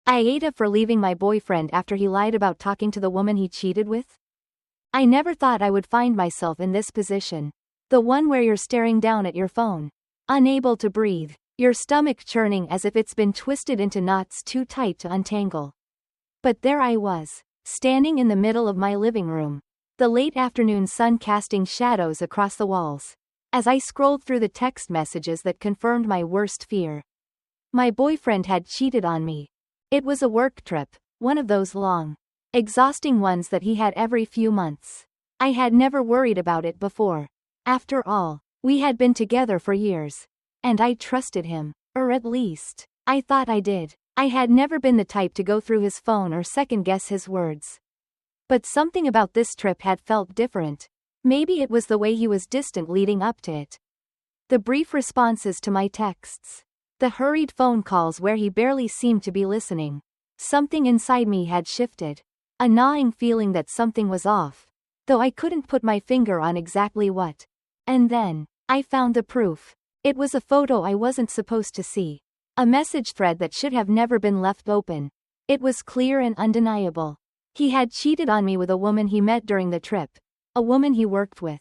AITA for leaving my boyfriend after he lied about talking to the woman he cheated with? I never thought I would find myself in this position. The one where you're staring down at your phone, unable to breathe, your stomach churning as if it's been twisted into knots too tight to untangle. But there I was, standing in the middle of my living room, the late afternoon sun casting shadows across the walls, as I scrolled through the text messages that confirmed my worst fear. My boyfriend had cheated on me. It was a work trip, one of those long, exhausting ones that he had every few months. I had never worried about it before. After all, we had been together for years. And I trusted him, or at least, I thought I did. I had never been the type to go through his phone or second-guess his words. But something about this trip had felt different. Maybe it was the way he was distant leading up to it. The brief responses to my texts. The hurried phone calls where he barely seemed to be listening. Something inside me had shifted. A gnawing feeling that something was off, though I couldn't put my finger on exactly what. And then, I found the proof. It was a photo I wasn't supposed to see. A message thread that should have never been left open. It was clear and undeniable. He had cheated on me with a woman he met during the trip. A woman he worked with.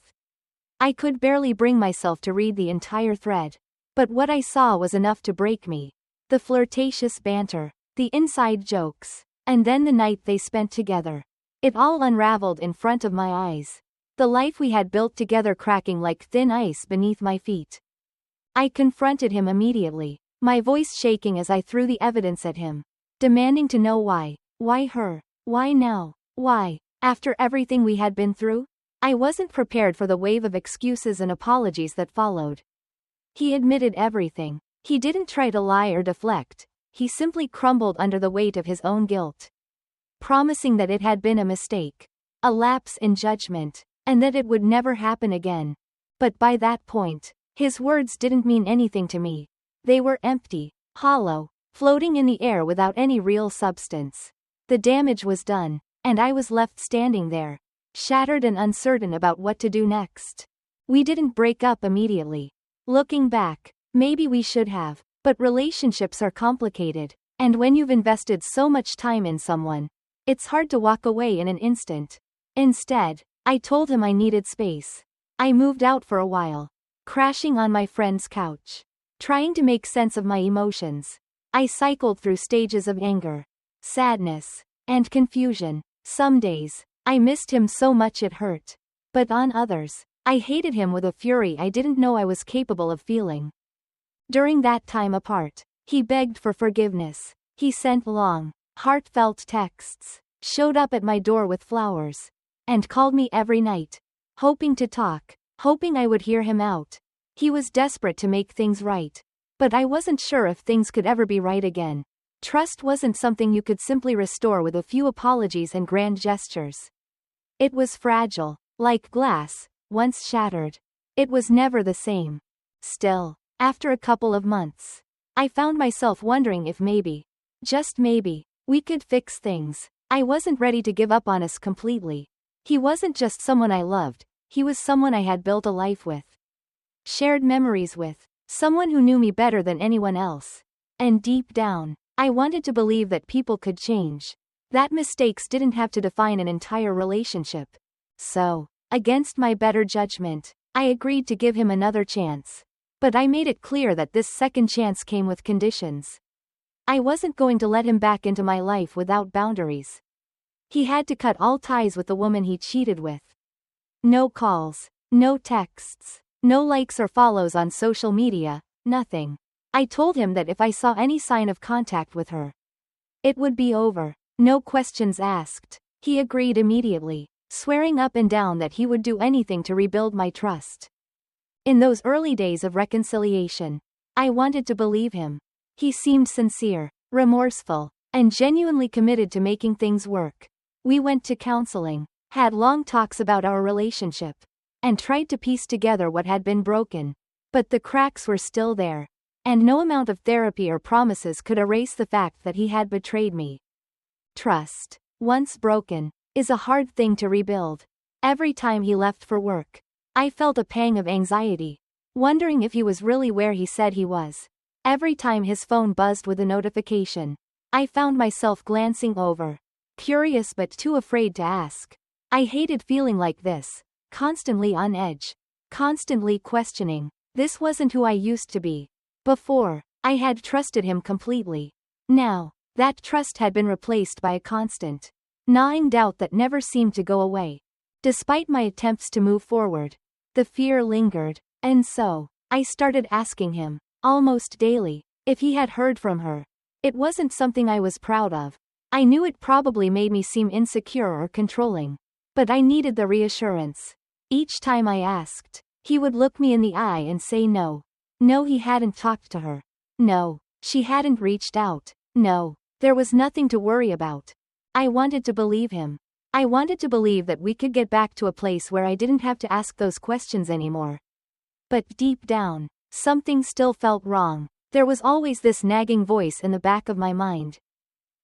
I could barely bring myself to read the entire thread. But what I saw was enough to break me. The flirtatious banter, the inside jokes, and then the night they spent together. It all unraveled in front of my eyes. The life we had built together cracking like thin ice beneath my feet. I confronted him immediately, my voice shaking as I threw the evidence at him, demanding to know why. Why her? Why now? Why, after everything we had been through? I wasn't prepared for the wave of excuses and apologies that followed. He admitted everything. He didn't try to lie or deflect. He simply crumbled under the weight of his own guilt. Promising that it had been a mistake, a lapse in judgment, and that it would never happen again. But by that point, his words didn't mean anything to me. They were empty, hollow, floating in the air without any real substance. The damage was done, and I was left standing there, shattered and uncertain about what to do next. We didn't break up immediately. Looking back, maybe we should have, but relationships are complicated, and when you've invested so much time in someone, it's hard to walk away in an instant. Instead, I told him I needed space. I moved out for a while, crashing on my friend's couch, trying to make sense of my emotions. I cycled through stages of anger, sadness, and confusion. Some days, I missed him so much it hurt. But on others, I hated him with a fury I didn't know I was capable of feeling. During that time apart, he begged for forgiveness. He sent long, heartfelt texts, showed up at my door with flowers, and called me every night, hoping to talk, hoping I would hear him out. He was desperate to make things right. But I wasn't sure if things could ever be right again. Trust wasn't something you could simply restore with a few apologies and grand gestures. It was fragile, like glass, once shattered. It was never the same. Still, after a couple of months, I found myself wondering if maybe, just maybe, we could fix things. I wasn't ready to give up on us completely. He wasn't just someone I loved, he was someone I had built a life with. Shared memories with. Someone who knew me better than anyone else. And deep down, I wanted to believe that people could change. That mistakes didn't have to define an entire relationship. So, against my better judgment, I agreed to give him another chance. But I made it clear that this second chance came with conditions. I wasn't going to let him back into my life without boundaries. He had to cut all ties with the woman he cheated with. No calls, no texts, no likes or follows on social media, nothing. I told him that if I saw any sign of contact with her, it would be over. No questions asked. He agreed immediately, swearing up and down that he would do anything to rebuild my trust. In those early days of reconciliation, I wanted to believe him. He seemed sincere, remorseful, and genuinely committed to making things work. We went to counseling, had long talks about our relationship, and tried to piece together what had been broken. But the cracks were still there, and no amount of therapy or promises could erase the fact that he had betrayed me. Trust, once broken, is a hard thing to rebuild. Every time he left for work, I felt a pang of anxiety, wondering if he was really where he said he was. Every time his phone buzzed with a notification, I found myself glancing over. Curious but too afraid to ask. I hated feeling like this. Constantly on edge. Constantly questioning. This wasn't who I used to be. Before, I had trusted him completely. Now, that trust had been replaced by a constant, gnawing doubt that never seemed to go away. Despite my attempts to move forward, the fear lingered, and so, I started asking him, almost daily, if he had heard from her. It wasn't something I was proud of. I knew it probably made me seem insecure or controlling. But I needed the reassurance. Each time I asked, he would look me in the eye and say no. No, he hadn't talked to her. No, she hadn't reached out. No, there was nothing to worry about. I wanted to believe him. I wanted to believe that we could get back to a place where I didn't have to ask those questions anymore. But deep down, something still felt wrong. There was always this nagging voice in the back of my mind,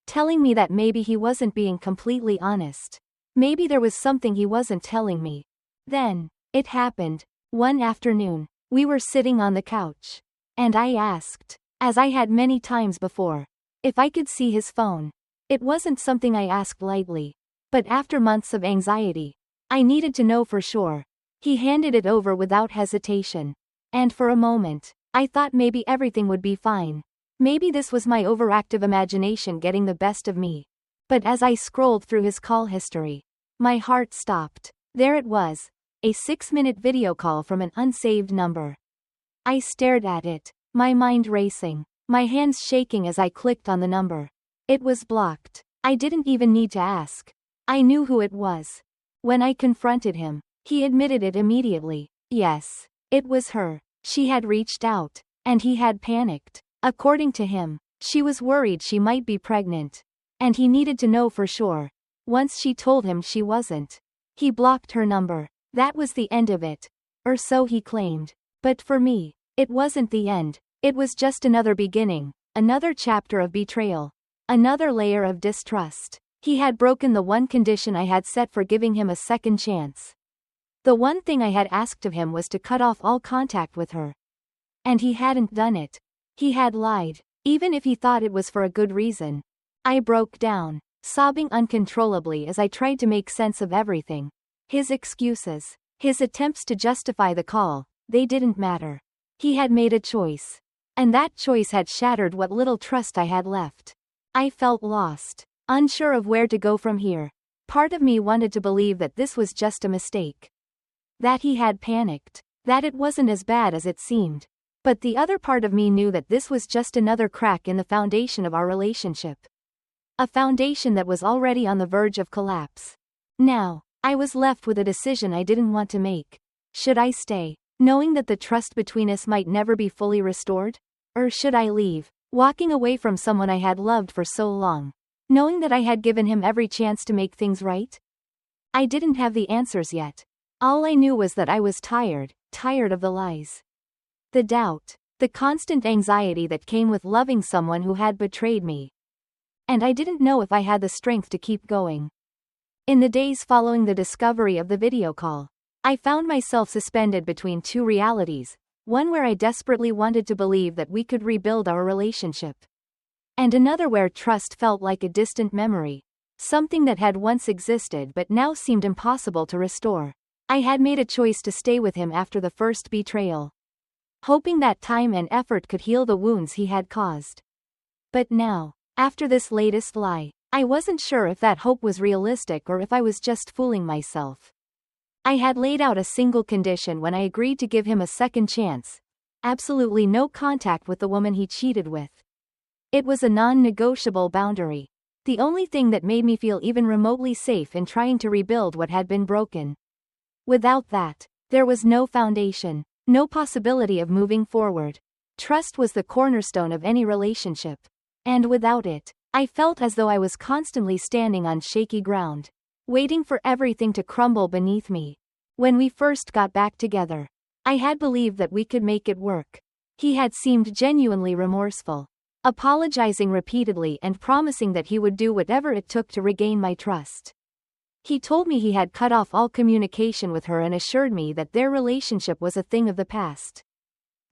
telling me that maybe he wasn't being completely honest. Maybe there was something he wasn't telling me. Then, it happened. One afternoon, we were sitting on the couch. And I asked, as I had many times before, if I could see his phone. It wasn't something I asked lightly. But after months of anxiety, I needed to know for sure. He handed it over without hesitation. And for a moment, I thought maybe everything would be fine. Maybe this was my overactive imagination getting the best of me. But as I scrolled through his call history, my heart stopped. There it was, a 6-minute video call from an unsaved number. I stared at it, my mind racing, my hands shaking as I clicked on the number. It was blocked. I didn't even need to ask. I knew who it was. When I confronted him, he admitted it immediately. Yes, it was her. She had reached out, and he had panicked. According to him, she was worried she might be pregnant. And he needed to know for sure. Once she told him she wasn't, he blocked her number. That was the end of it. Or so he claimed. But for me, it wasn't the end. It was just another beginning, another chapter of betrayal, another layer of distrust. He had broken the one condition I had set for giving him a second chance. The one thing I had asked of him was to cut off all contact with her. And he hadn't done it. He had lied, even if he thought it was for a good reason. I broke down, sobbing uncontrollably as I tried to make sense of everything. His excuses, his attempts to justify the call, they didn't matter. He had made a choice. And that choice had shattered what little trust I had left. I felt lost, unsure of where to go from here. Part of me wanted to believe that this was just a mistake. That he had panicked. That it wasn't as bad as it seemed. But the other part of me knew that this was just another crack in the foundation of our relationship. A foundation that was already on the verge of collapse. Now, I was left with a decision I didn't want to make. Should I stay, knowing that the trust between us might never be fully restored? Or should I leave, walking away from someone I had loved for so long, knowing that I had given him every chance to make things right? I didn't have the answers yet. All I knew was that I was tired of the lies. The doubt, the constant anxiety that came with loving someone who had betrayed me. And I didn't know if I had the strength to keep going. In the days following the discovery of the video call, I found myself suspended between two realities, one where I desperately wanted to believe that we could rebuild our relationship, and another where trust felt like a distant memory, something that had once existed but now seemed impossible to restore. I had made a choice to stay with him after the first betrayal, hoping that time and effort could heal the wounds he had caused. But now, after this latest lie, I wasn't sure if that hope was realistic or if I was just fooling myself. I had laid out a single condition when I agreed to give him a second chance: absolutely no contact with the woman he cheated with. It was a non-negotiable boundary. The only thing that made me feel even remotely safe in trying to rebuild what had been broken. Without that, there was no foundation, no possibility of moving forward. Trust was the cornerstone of any relationship. And without it, I felt as though I was constantly standing on shaky ground, waiting for everything to crumble beneath me. When we first got back together, I had believed that we could make it work. He had seemed genuinely remorseful, apologizing repeatedly and promising that he would do whatever it took to regain my trust. He told me he had cut off all communication with her and assured me that their relationship was a thing of the past.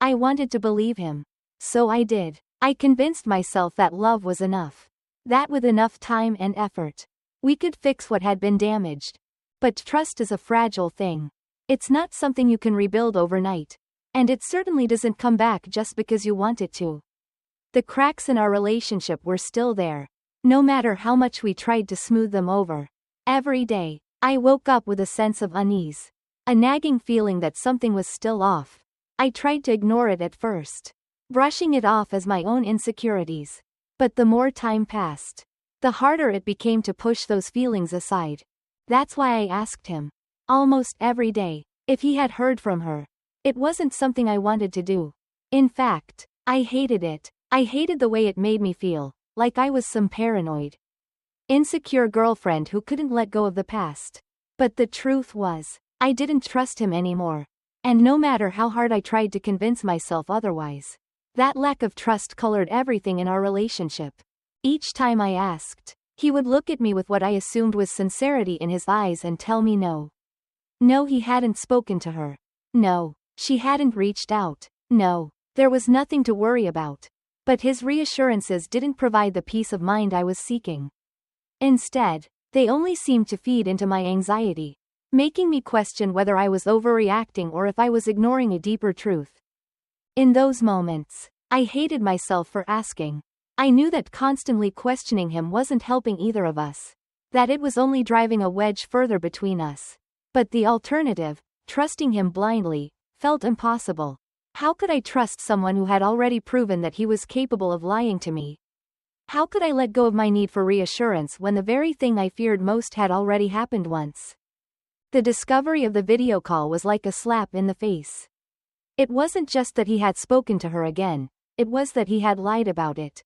I wanted to believe him. So I did. I convinced myself that love was enough. That with enough time and effort, we could fix what had been damaged. But trust is a fragile thing. It's not something you can rebuild overnight. And it certainly doesn't come back just because you want it to. The cracks in our relationship were still there, no matter how much we tried to smooth them over. Every day, I woke up with a sense of unease, a nagging feeling that something was still off. I tried to ignore it at first, brushing it off as my own insecurities. But the more time passed, the harder it became to push those feelings aside. That's why I asked him, almost every day, if he had heard from her. It wasn't something I wanted to do. In fact, I hated it. I hated the way it made me feel, like I was some paranoid, insecure girlfriend who couldn't let go of the past. But the truth was, I didn't trust him anymore. And no matter how hard I tried to convince myself otherwise, that lack of trust colored everything in our relationship. Each time I asked, he would look at me with what I assumed was sincerity in his eyes and tell me no. No, he hadn't spoken to her. No, she hadn't reached out. No, there was nothing to worry about. But his reassurances didn't provide the peace of mind I was seeking. Instead, they only seemed to feed into my anxiety, making me question whether I was overreacting or if I was ignoring a deeper truth. In those moments, I hated myself for asking. I knew that constantly questioning him wasn't helping either of us, that it was only driving a wedge further between us. But the alternative, trusting him blindly, felt impossible. How could I trust someone who had already proven that he was capable of lying to me? How could I let go of my need for reassurance when the very thing I feared most had already happened once? The discovery of the video call was like a slap in the face. It wasn't just that he had spoken to her again, it was that he had lied about it.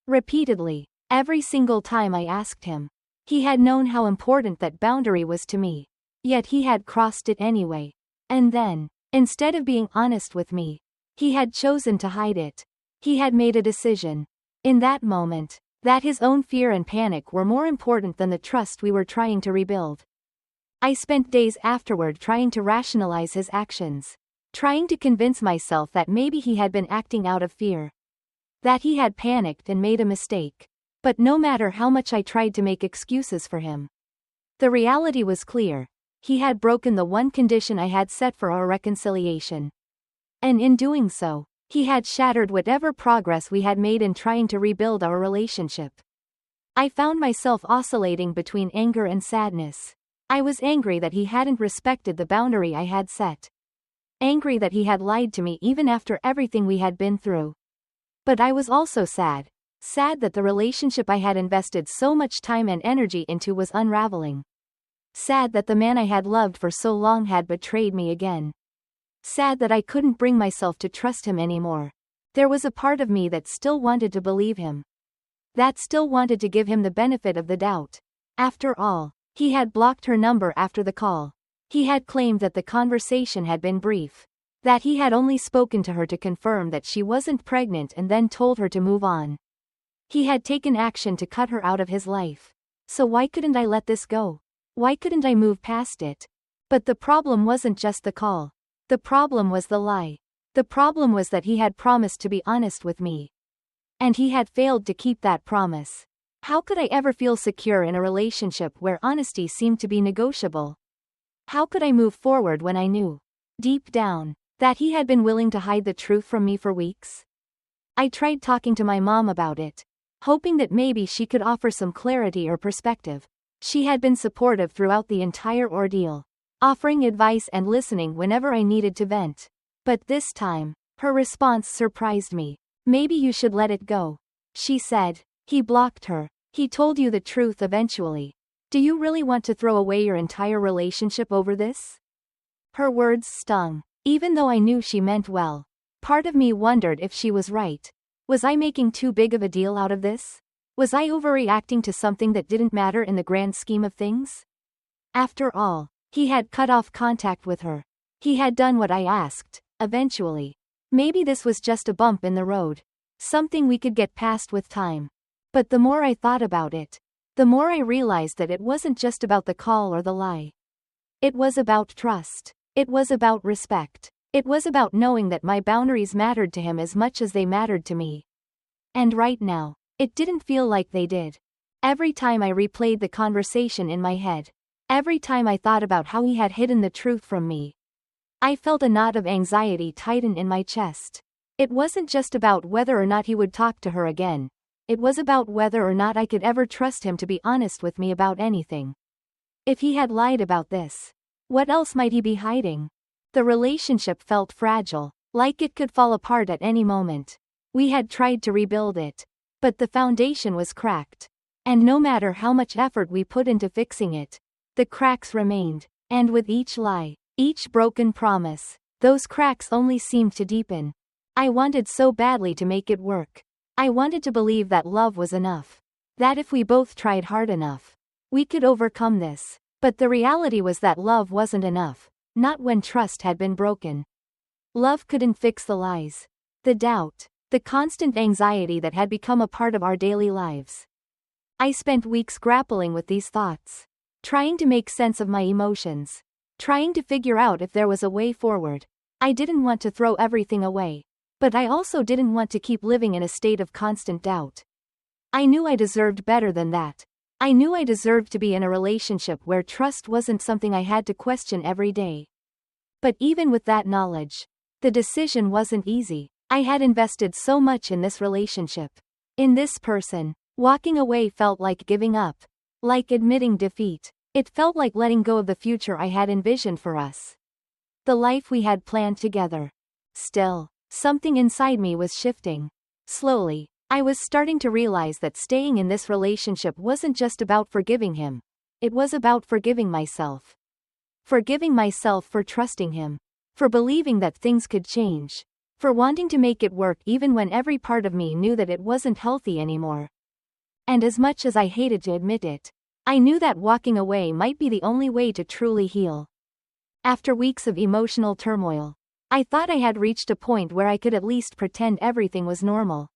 Repeatedly, every single time I asked him. He had known how important that boundary was to me. Yet he had crossed it anyway. And then, instead of being honest with me, he had chosen to hide it. He had made a decision, in that moment, that his own fear and panic were more important than the trust we were trying to rebuild. I spent days afterward trying to rationalize his actions, trying to convince myself that maybe he had been acting out of fear, that he had panicked and made a mistake. But no matter how much I tried to make excuses for him, the reality was clear. He had broken the one condition I had set for our reconciliation. And in doing so, he had shattered whatever progress we had made in trying to rebuild our relationship. I found myself oscillating between anger and sadness. I was angry that he hadn't respected the boundary I had set. Angry that he had lied to me even after everything we had been through. But I was also sad. Sad that the relationship I had invested so much time and energy into was unraveling. Sad that the man I had loved for so long had betrayed me again. Sad that I couldn't bring myself to trust him anymore. There was a part of me that still wanted to believe him. That still wanted to give him the benefit of the doubt. After all, he had blocked her number after the call. He had claimed that the conversation had been brief, that he had only spoken to her to confirm that she wasn't pregnant and then told her to move on. He had taken action to cut her out of his life. So why couldn't I let this go? Why couldn't I move past it? But the problem wasn't just the call. The problem was the lie. The problem was that he had promised to be honest with me. And he had failed to keep that promise. How could I ever feel secure in a relationship where honesty seemed to be negotiable? How could I move forward when I knew, deep down, that he had been willing to hide the truth from me for weeks? I tried talking to my mom about it, hoping that maybe she could offer some clarity or perspective. She had been supportive throughout the entire ordeal, offering advice and listening whenever I needed to vent. But this time, her response surprised me. Maybe you should let it go, she said. He blocked her. He told you the truth eventually. Do you really want to throw away your entire relationship over this? Her words stung. Even though I knew she meant well, part of me wondered if she was right. Was I making too big of a deal out of this? Was I overreacting to something that didn't matter in the grand scheme of things? After all, he had cut off contact with her. He had done what I asked, eventually. Maybe this was just a bump in the road, something we could get past with time. But the more I thought about it, the more I realized that it wasn't just about the call or the lie. It was about trust. It was about respect. It was about knowing that my boundaries mattered to him as much as they mattered to me. And right now, It didn't feel like they did. Every time I replayed the conversation in my head, every time I thought about how he had hidden the truth from me, I felt a knot of anxiety tighten in my chest. It wasn't just about whether or not he would talk to her again. It was about whether or not I could ever trust him to be honest with me about anything. If he had lied about this, what else might he be hiding? The relationship felt fragile, like it could fall apart at any moment. We had tried to rebuild it, but the foundation was cracked. And no matter how much effort we put into fixing it, the cracks remained, and with each lie, each broken promise, those cracks only seemed to deepen. I wanted so badly to make it work. I wanted to believe that love was enough. That if we both tried hard enough, we could overcome this. But the reality was that love wasn't enough, not when trust had been broken. Love couldn't fix the lies, the doubt, the constant anxiety that had become a part of our daily lives. I spent weeks grappling with these thoughts, trying to make sense of my emotions, trying to figure out if there was a way forward. I didn't want to throw everything away, but I also didn't want to keep living in a state of constant doubt. I knew I deserved better than that. I knew I deserved to be in a relationship where trust wasn't something I had to question every day. But even with that knowledge, the decision wasn't easy. I had invested so much in this relationship, in this person. Walking away felt like giving up, like admitting defeat. It felt like letting go of the future I had envisioned for us, the life we had planned together. Still, something inside me was shifting. Slowly, I was starting to realize that staying in this relationship wasn't just about forgiving him. It was about forgiving myself. Forgiving myself for trusting him, for believing that things could change, for wanting to make it work even when every part of me knew that it wasn't healthy anymore. And as much as I hated to admit it, I knew that walking away might be the only way to truly heal. After weeks of emotional turmoil, I thought I had reached a point where I could at least pretend everything was normal.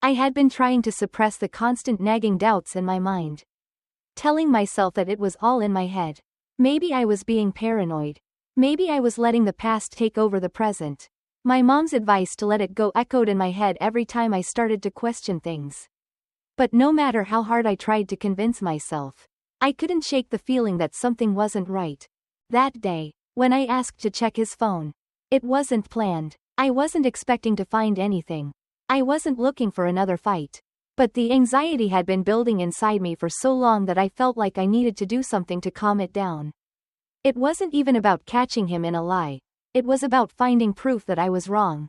I had been trying to suppress the constant nagging doubts in my mind, telling myself that it was all in my head. Maybe I was being paranoid. Maybe I was letting the past take over the present. My mom's advice to let it go echoed in my head every time I started to question things. But no matter how hard I tried to convince myself, I couldn't shake the feeling that something wasn't right. That day, when I asked to check his phone, it wasn't planned. I wasn't expecting to find anything. I wasn't looking for another fight. But the anxiety had been building inside me for so long that I felt like I needed to do something to calm it down. It wasn't even about catching him in a lie. It was about finding proof that I was wrong.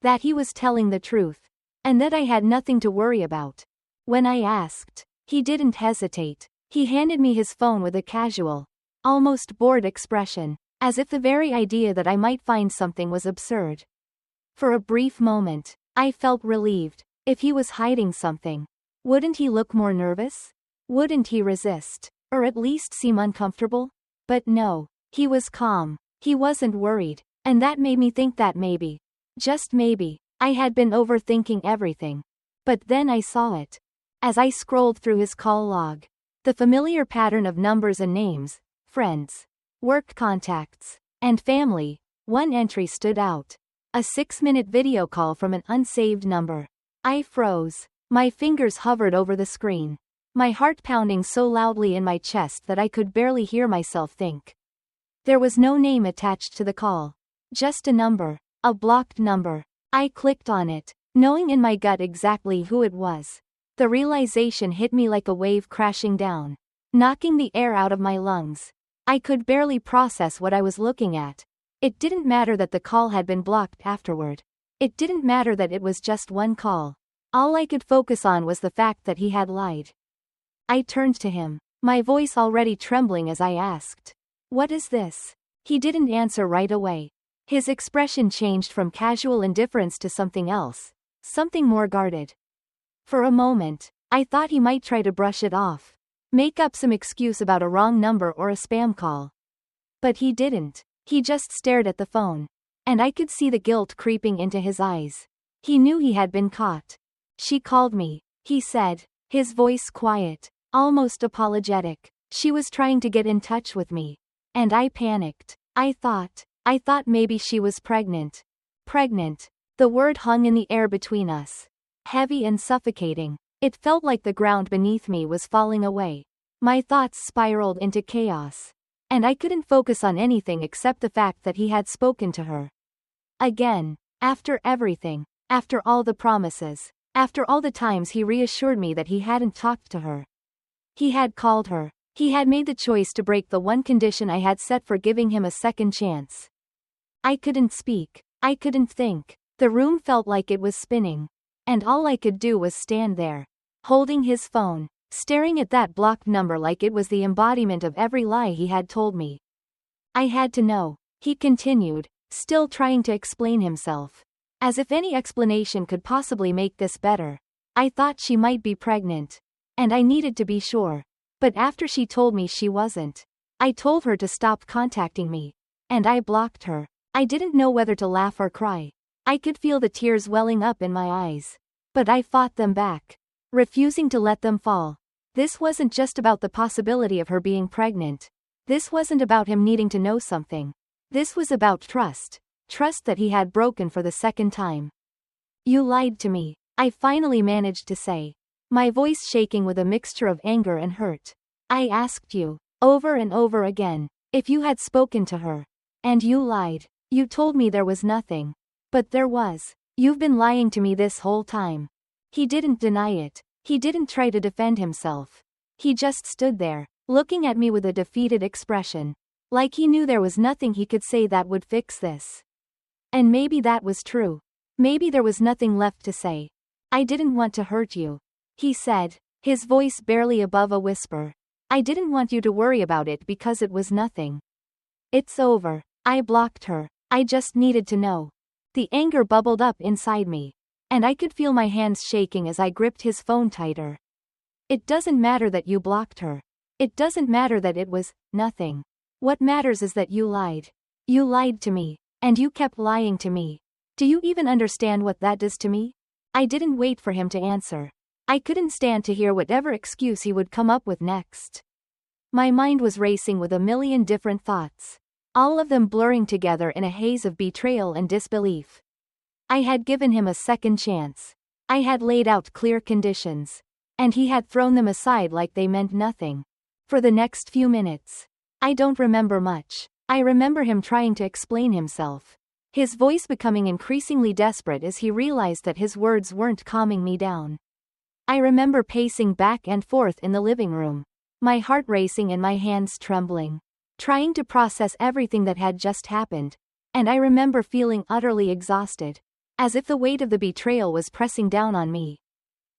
That he was telling the truth. And that I had nothing to worry about. When I asked, he didn't hesitate. He handed me his phone with a casual, almost bored expression, as if the very idea that I might find something was absurd. For a brief moment, I felt relieved. If he was hiding something, wouldn't he look more nervous? Wouldn't he resist, or at least seem uncomfortable? But no, he was calm. He wasn't worried, and that made me think that maybe, just maybe, I had been overthinking everything. But then I saw it. As I scrolled through his call log, the familiar pattern of numbers and names, friends, work contacts, and family, one entry stood out. A 6-minute video call from an unsaved number. I froze. My fingers hovered over the screen, my heart pounding so loudly in my chest that I could barely hear myself think. There was no name attached to the call. Just a number, a blocked number. I clicked on it, knowing in my gut exactly who it was. The realization hit me like a wave crashing down, knocking the air out of my lungs. I could barely process what I was looking at. It didn't matter that the call had been blocked afterward. It didn't matter that it was just one call. All I could focus on was the fact that he had lied. I turned to him, my voice already trembling as I asked, "What is this?" He didn't answer right away. His expression changed from casual indifference to something else, something more guarded. For a moment, I thought he might try to brush it off, make up some excuse about a wrong number or a spam call. But he didn't. He just stared at the phone. And I could see the guilt creeping into his eyes. He knew he had been caught. "She called me," he said, his voice quiet, almost apologetic. "She was trying to get in touch with me. And I panicked. I thought maybe she was pregnant." Pregnant. The word hung in the air between us, heavy and suffocating. It felt like the ground beneath me was falling away. My thoughts spiraled into chaos. And I couldn't focus on anything except the fact that he had spoken to her. Again. After everything. After all the promises. After all the times he reassured me that he hadn't talked to her. He had called her. He had made the choice to break the one condition I had set for giving him a second chance. I couldn't speak. I couldn't think. The room felt like it was spinning. And all I could do was stand there, holding his phone, staring at that blocked number like it was the embodiment of every lie he had told me. I had to know, he continued, still trying to explain himself. As if any explanation could possibly make this better. I thought she might be pregnant. And I needed to be sure. But after she told me she wasn't, I told her to stop contacting me. And I blocked her. I didn't know whether to laugh or cry. I could feel the tears welling up in my eyes. But I fought them back, refusing to let them fall. This wasn't just about the possibility of her being pregnant. This wasn't about him needing to know something. This was about trust. Trust that he had broken for the second time. You lied to me, I finally managed to say, my voice shaking with a mixture of anger and hurt. I asked you, over and over again, if you had spoken to her. And you lied. You told me there was nothing. But there was. You've been lying to me this whole time. He didn't deny it. He didn't try to defend himself. He just stood there, looking at me with a defeated expression. Like he knew there was nothing he could say that would fix this. And maybe that was true. Maybe there was nothing left to say. I didn't want to hurt you, he said, his voice barely above a whisper. I didn't want you to worry about it because it was nothing. It's over. I blocked her. I just needed to know. The anger bubbled up inside me. And I could feel my hands shaking as I gripped his phone tighter. It doesn't matter that you blocked her. It doesn't matter that it was nothing. What matters is that you lied. You lied to me. And you kept lying to me. Do you even understand what that does to me? I didn't wait for him to answer. I couldn't stand to hear whatever excuse he would come up with next. My mind was racing with a million different thoughts. All of them blurring together in a haze of betrayal and disbelief. I had given him a second chance. I had laid out clear conditions. And he had thrown them aside like they meant nothing. For the next few minutes. I don't remember much. I remember him trying to explain himself. His voice becoming increasingly desperate as he realized that his words weren't calming me down. I remember pacing back and forth in the living room. My heart racing and my hands trembling. Trying to process everything that had just happened. And I remember feeling utterly exhausted. As if the weight of the betrayal was pressing down on me.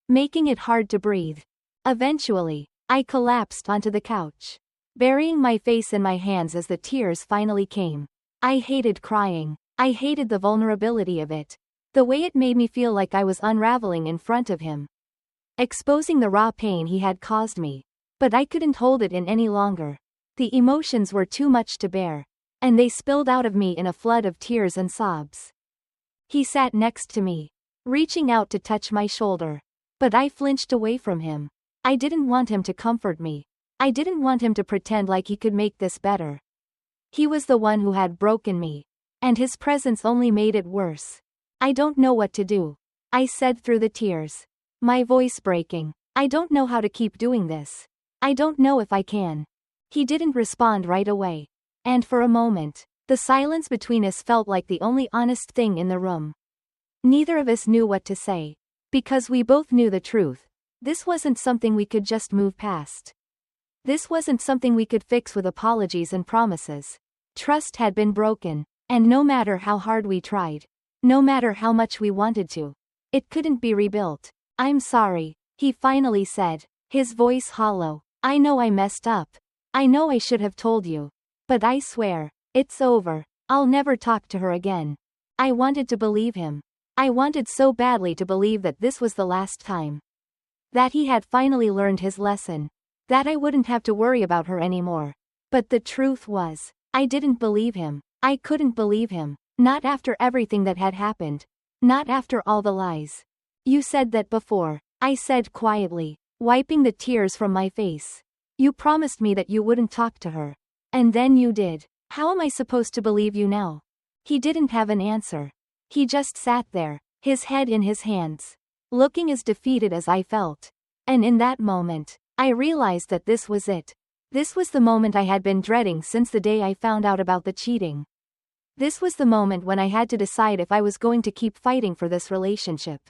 Making it hard to breathe. Eventually, I collapsed onto the couch. Burying my face in my hands as the tears finally came. I hated crying. I hated the vulnerability of it. The way it made me feel like I was unraveling in front of him. Exposing the raw pain he had caused me. But I couldn't hold it in any longer. The emotions were too much to bear. And they spilled out of me in a flood of tears and sobs. He sat next to me, reaching out to touch my shoulder. But I flinched away from him. I didn't want him to comfort me. I didn't want him to pretend like he could make this better. He was the one who had broken me. And his presence only made it worse. I don't know what to do, I said through the tears. My voice breaking. I don't know how to keep doing this. I don't know if I can. He didn't respond right away. And for a moment, the silence between us felt like the only honest thing in the room. Neither of us knew what to say. Because we both knew the truth. This wasn't something we could just move past. This wasn't something we could fix with apologies and promises. Trust had been broken. And no matter how hard we tried, no matter how much we wanted to, it couldn't be rebuilt. I'm sorry, he finally said, his voice hollow. I know I messed up. I know I should have told you. But I swear, it's over. I'll never talk to her again. I wanted to believe him. I wanted so badly to believe that this was the last time. That he had finally learned his lesson. That I wouldn't have to worry about her anymore. But the truth was, I didn't believe him. I couldn't believe him. Not after everything that had happened. Not after all the lies. You said that before, I said quietly, wiping the tears from my face. You promised me that you wouldn't talk to her. And then you did. How am I supposed to believe you now? He didn't have an answer. He just sat there, his head in his hands. looking as defeated as I felt. And in that moment, I realized that this was it. This was the moment I had been dreading since the day I found out about the cheating. This was the moment when I had to decide if I was going to keep fighting for this relationship,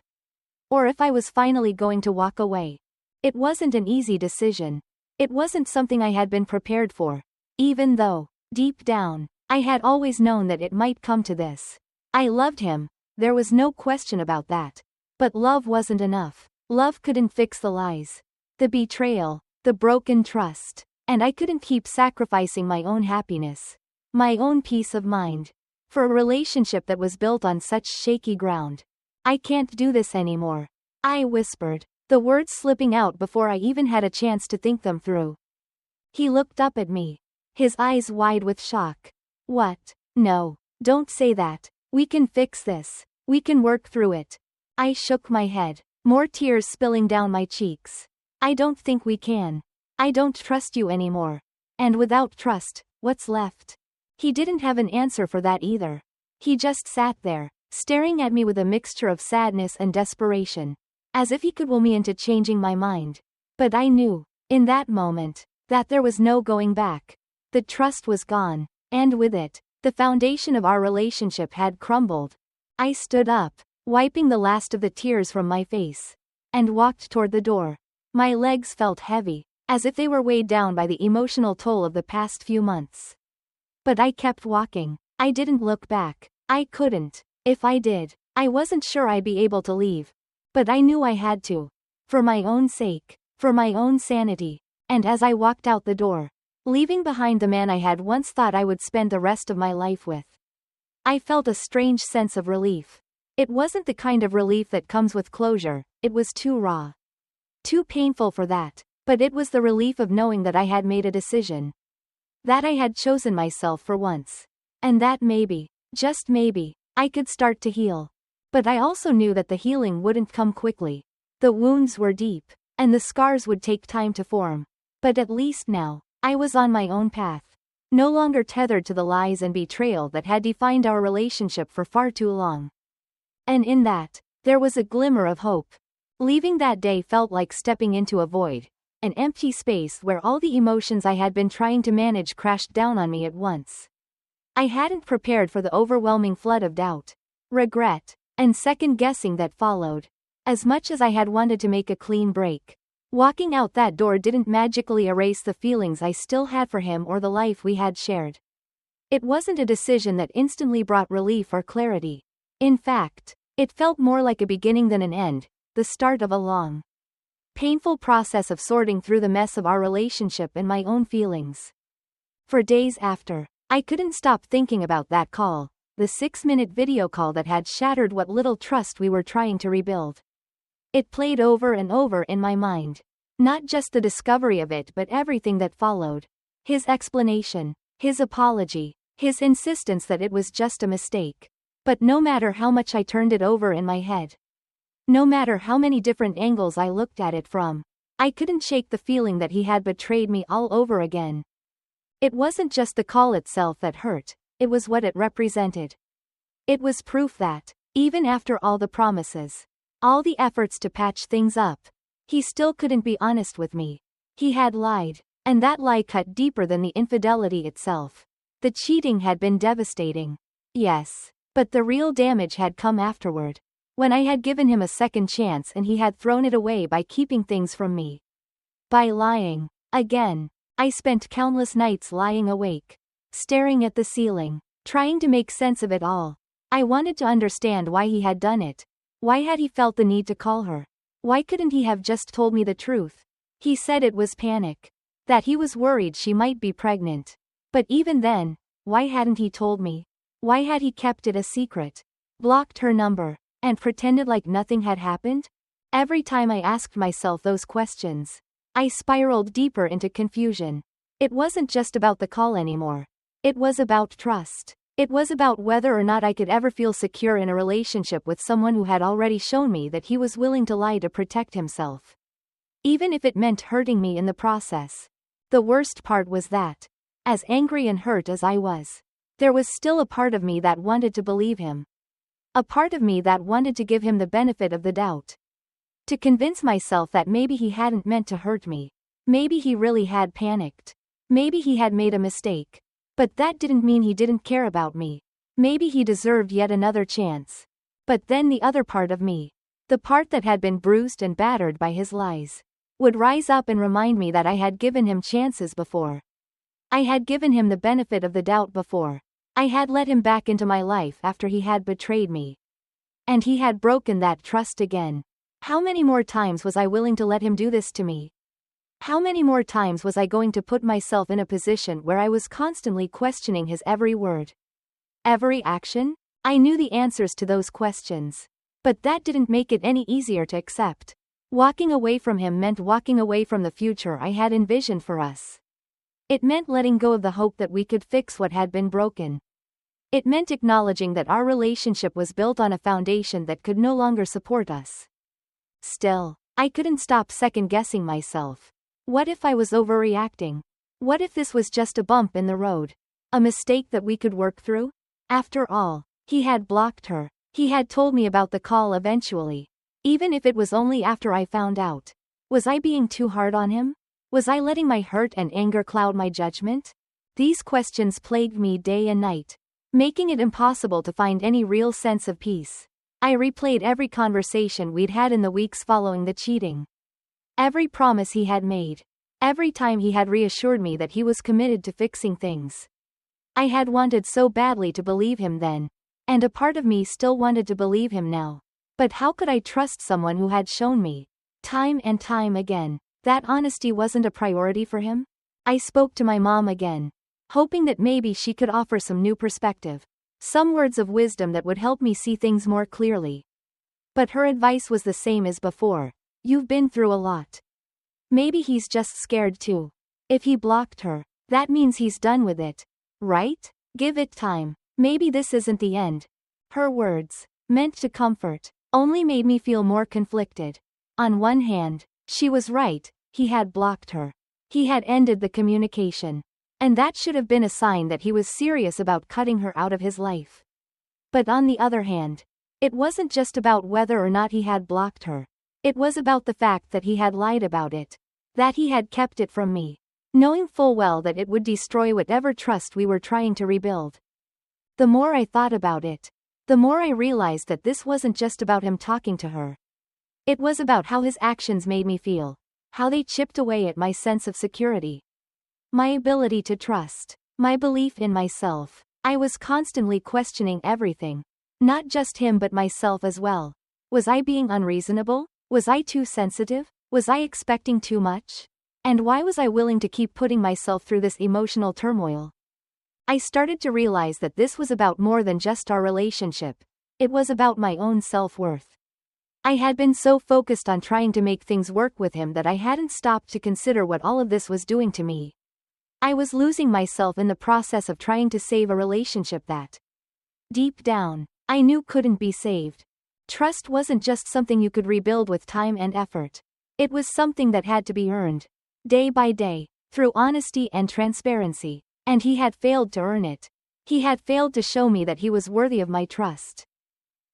or if I was finally going to walk away. It wasn't an easy decision. It wasn't something I had been prepared for, even though, deep down, I had always known that it might come to this. I loved him, there was no question about that. But love wasn't enough. Love couldn't fix the lies, the betrayal, the broken trust, and I couldn't keep sacrificing my own happiness, my own peace of mind, for a relationship that was built on such shaky ground. I can't do this anymore, I whispered, the words slipping out before I even had a chance to think them through. He looked up at me, his eyes wide with shock. What? No, don't say that. We can fix this. We can work through it. I shook my head, more tears spilling down my cheeks. I don't think we can. I don't trust you anymore. And without trust, what's left? He didn't have an answer for that either. He just sat there, staring at me with a mixture of sadness and desperation, as if he could will me into changing my mind. But I knew, in that moment, that there was no going back. The trust was gone, and with it, the foundation of our relationship had crumbled. I stood up, wiping the last of the tears from my face, and walked toward the door. My legs felt heavy, as if they were weighed down by the emotional toll of the past few months. But I kept walking. I didn't look back. I couldn't. If I did, I wasn't sure I'd be able to leave. But I knew I had to. For my own sake, for my own sanity. And as I walked out the door, leaving behind the man I had once thought I would spend the rest of my life with, I felt a strange sense of relief. It wasn't the kind of relief that comes with closure, it was too raw. Too painful for that, but it was the relief of knowing that I had made a decision. That I had chosen myself for once. And that maybe, just maybe, I could start to heal. But I also knew that the healing wouldn't come quickly. The wounds were deep, and the scars would take time to form. But at least now, I was on my own path. No longer tethered to the lies and betrayal that had defined our relationship for far too long. And in that, there was a glimmer of hope. Leaving that day felt like stepping into a void, an empty space where all the emotions I had been trying to manage crashed down on me at once. I hadn't prepared for the overwhelming flood of doubt, regret, and second-guessing that followed. As much as I had wanted to make a clean break, walking out that door didn't magically erase the feelings I still had for him or the life we had shared. It wasn't a decision that instantly brought relief or clarity. In fact, it felt more like a beginning than an end, the start of a long, painful process of sorting through the mess of our relationship and my own feelings. For days after, I couldn't stop thinking about that call, the 6-minute video call that had shattered what little trust we were trying to rebuild. It played over and over in my mind. Not just the discovery of it but everything that followed. His explanation, his apology, his insistence that it was just a mistake. But no matter how much I turned it over in my head, no matter how many different angles I looked at it from, I couldn't shake the feeling that he had betrayed me all over again. It wasn't just the call itself that hurt, it was what it represented. It was proof that, even after all the promises, all the efforts to patch things up, he still couldn't be honest with me. He had lied, and that lie cut deeper than the infidelity itself. The cheating had been devastating. Yes, but the real damage had come afterward. When I had given him a second chance and he had thrown it away by keeping things from me. By lying. Again. I spent countless nights lying awake, staring at the ceiling, trying to make sense of it all. I wanted to understand why he had done it. Why had he felt the need to call her? Why couldn't he have just told me the truth? He said it was panic. That he was worried she might be pregnant. But even then, why hadn't he told me? Why had he kept it a secret? Blocked her number, and pretended like nothing had happened? Every time I asked myself those questions, I spiraled deeper into confusion. It wasn't just about the call anymore. It was about trust. It was about whether or not I could ever feel secure in a relationship with someone who had already shown me that he was willing to lie to protect himself. Even if it meant hurting me in the process. The worst part was that, as angry and hurt as I was, there was still a part of me that wanted to believe him. A part of me that wanted to give him the benefit of the doubt. To convince myself that maybe he hadn't meant to hurt me. Maybe he really had panicked. Maybe he had made a mistake. But that didn't mean he didn't care about me. Maybe he deserved yet another chance. But then the other part of me, the part that had been bruised and battered by his lies, would rise up and remind me that I had given him chances before. I had given him the benefit of the doubt before. I had let him back into my life after he had betrayed me. And he had broken that trust again. How many more times was I willing to let him do this to me? How many more times was I going to put myself in a position where I was constantly questioning his every word, every action? I knew the answers to those questions. But that didn't make it any easier to accept. Walking away from him meant walking away from the future I had envisioned for us. It meant letting go of the hope that we could fix what had been broken. It meant acknowledging that our relationship was built on a foundation that could no longer support us. Still, I couldn't stop second-guessing myself. What if I was overreacting? What if this was just a bump in the road? A mistake that we could work through? After all, he had blocked her. He had told me about the call eventually. Even if it was only after I found out. Was I being too hard on him? Was I letting my hurt and anger cloud my judgment? These questions plagued me day and night, making it impossible to find any real sense of peace. I replayed every conversation we'd had in the weeks following the cheating. Every promise he had made. Every time he had reassured me that he was committed to fixing things. I had wanted so badly to believe him then. And a part of me still wanted to believe him now. But how could I trust someone who had shown me, time and time again, that honesty wasn't a priority for him? I spoke to my mom again, hoping that maybe she could offer some new perspective, some words of wisdom that would help me see things more clearly. But her advice was the same as before. You've been through a lot. Maybe he's just scared too. If he blocked her, that means he's done with it, right? Give it time. Maybe this isn't the end. Her words, meant to comfort, only made me feel more conflicted. On one hand, she was right, he had blocked her. He had ended the communication. And that should have been a sign that he was serious about cutting her out of his life. But on the other hand, it wasn't just about whether or not he had blocked her. It was about the fact that he had lied about it. That he had kept it from me, knowing full well that it would destroy whatever trust we were trying to rebuild. The more I thought about it, the more I realized that this wasn't just about him talking to her. It was about how his actions made me feel, how they chipped away at my sense of security, my ability to trust, my belief in myself. I was constantly questioning everything, not just him but myself as well. Was I being unreasonable? Was I too sensitive? Was I expecting too much? And why was I willing to keep putting myself through this emotional turmoil? I started to realize that this was about more than just our relationship. It was about my own self-worth. I had been so focused on trying to make things work with him that I hadn't stopped to consider what all of this was doing to me. I was losing myself in the process of trying to save a relationship that, deep down, I knew couldn't be saved. Trust wasn't just something you could rebuild with time and effort. It was something that had to be earned, day by day, through honesty and transparency. And he had failed to earn it. He had failed to show me that he was worthy of my trust.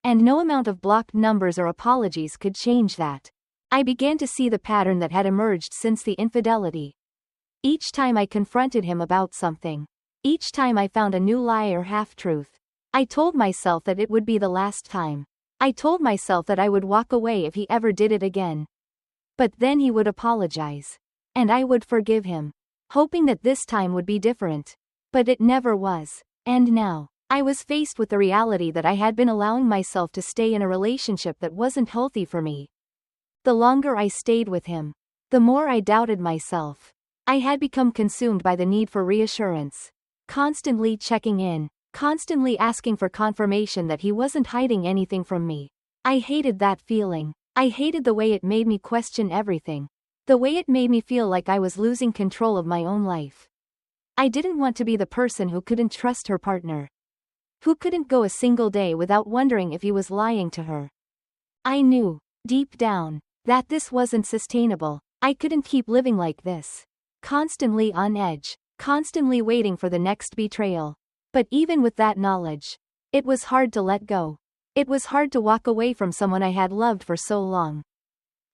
And no amount of blocked numbers or apologies could change that. I began to see the pattern that had emerged since the infidelity. Each time I confronted him about something, each time I found a new lie or half-truth, I told myself that it would be the last time. I told myself that I would walk away if he ever did it again. But then he would apologize. And I would forgive him, hoping that this time would be different. But it never was. And now, I was faced with the reality that I had been allowing myself to stay in a relationship that wasn't healthy for me. The longer I stayed with him, the more I doubted myself. I had become consumed by the need for reassurance, constantly checking in, constantly asking for confirmation that he wasn't hiding anything from me. I hated that feeling. I hated the way it made me question everything. The way it made me feel like I was losing control of my own life. I didn't want to be the person who couldn't trust her partner. Who couldn't go a single day without wondering if he was lying to her. I knew, deep down, that this wasn't sustainable. I couldn't keep living like this. Constantly on edge, constantly waiting for the next betrayal. But even with that knowledge, it was hard to let go. It was hard to walk away from someone I had loved for so long.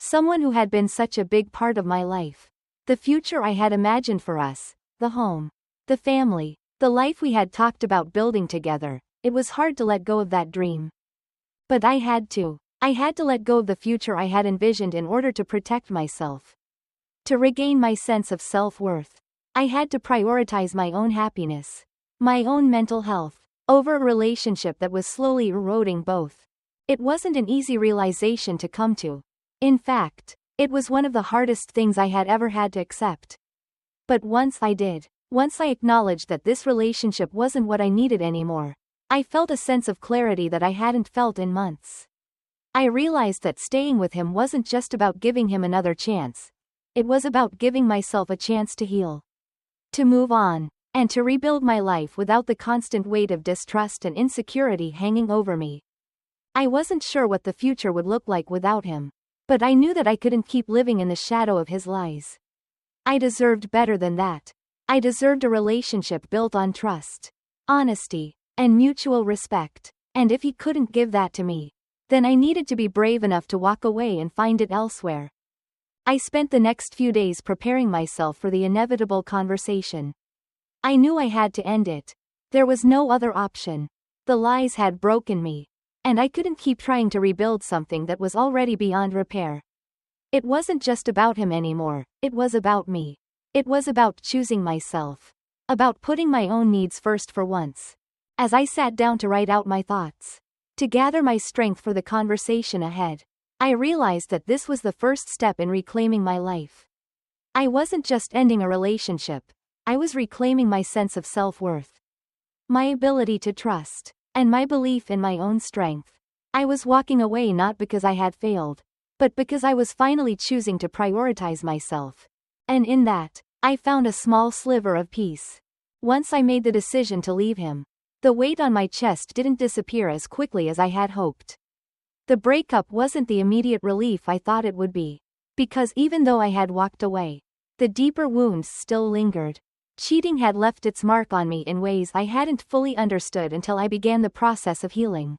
Someone who had been such a big part of my life. The future I had imagined for us, the home, the family, the life we had talked about building together. It was hard to let go of that dream. But I had to. I had to let go of the future I had envisioned in order to protect myself. To regain my sense of self-worth. I had to prioritize my own happiness, my own mental health, over a relationship that was slowly eroding both. It wasn't an easy realization to come to. In fact, it was one of the hardest things I had ever had to accept. But once I did, once I acknowledged that this relationship wasn't what I needed anymore, I felt a sense of clarity that I hadn't felt in months. I realized that staying with him wasn't just about giving him another chance. It was about giving myself a chance to heal, to move on, and to rebuild my life without the constant weight of distrust and insecurity hanging over me. I wasn't sure what the future would look like without him, but I knew that I couldn't keep living in the shadow of his lies. I deserved better than that. I deserved a relationship built on trust, honesty, and mutual respect. And if he couldn't give that to me, then I needed to be brave enough to walk away and find it elsewhere. I spent the next few days preparing myself for the inevitable conversation. I knew I had to end it. There was no other option. The lies had broken me, and I couldn't keep trying to rebuild something that was already beyond repair. It wasn't just about him anymore, it was about me. It was about choosing myself. About putting my own needs first for once. As I sat down to write out my thoughts, to gather my strength for the conversation ahead, I realized that this was the first step in reclaiming my life. I wasn't just ending a relationship, I was reclaiming my sense of self-worth, my ability to trust, and my belief in my own strength. I was walking away not because I had failed, but because I was finally choosing to prioritize myself. And in that, I found a small sliver of peace. Once I made the decision to leave him, the weight on my chest didn't disappear as quickly as I had hoped. The breakup wasn't the immediate relief I thought it would be. Because even though I had walked away, the deeper wounds still lingered. Cheating had left its mark on me in ways I hadn't fully understood until I began the process of healing.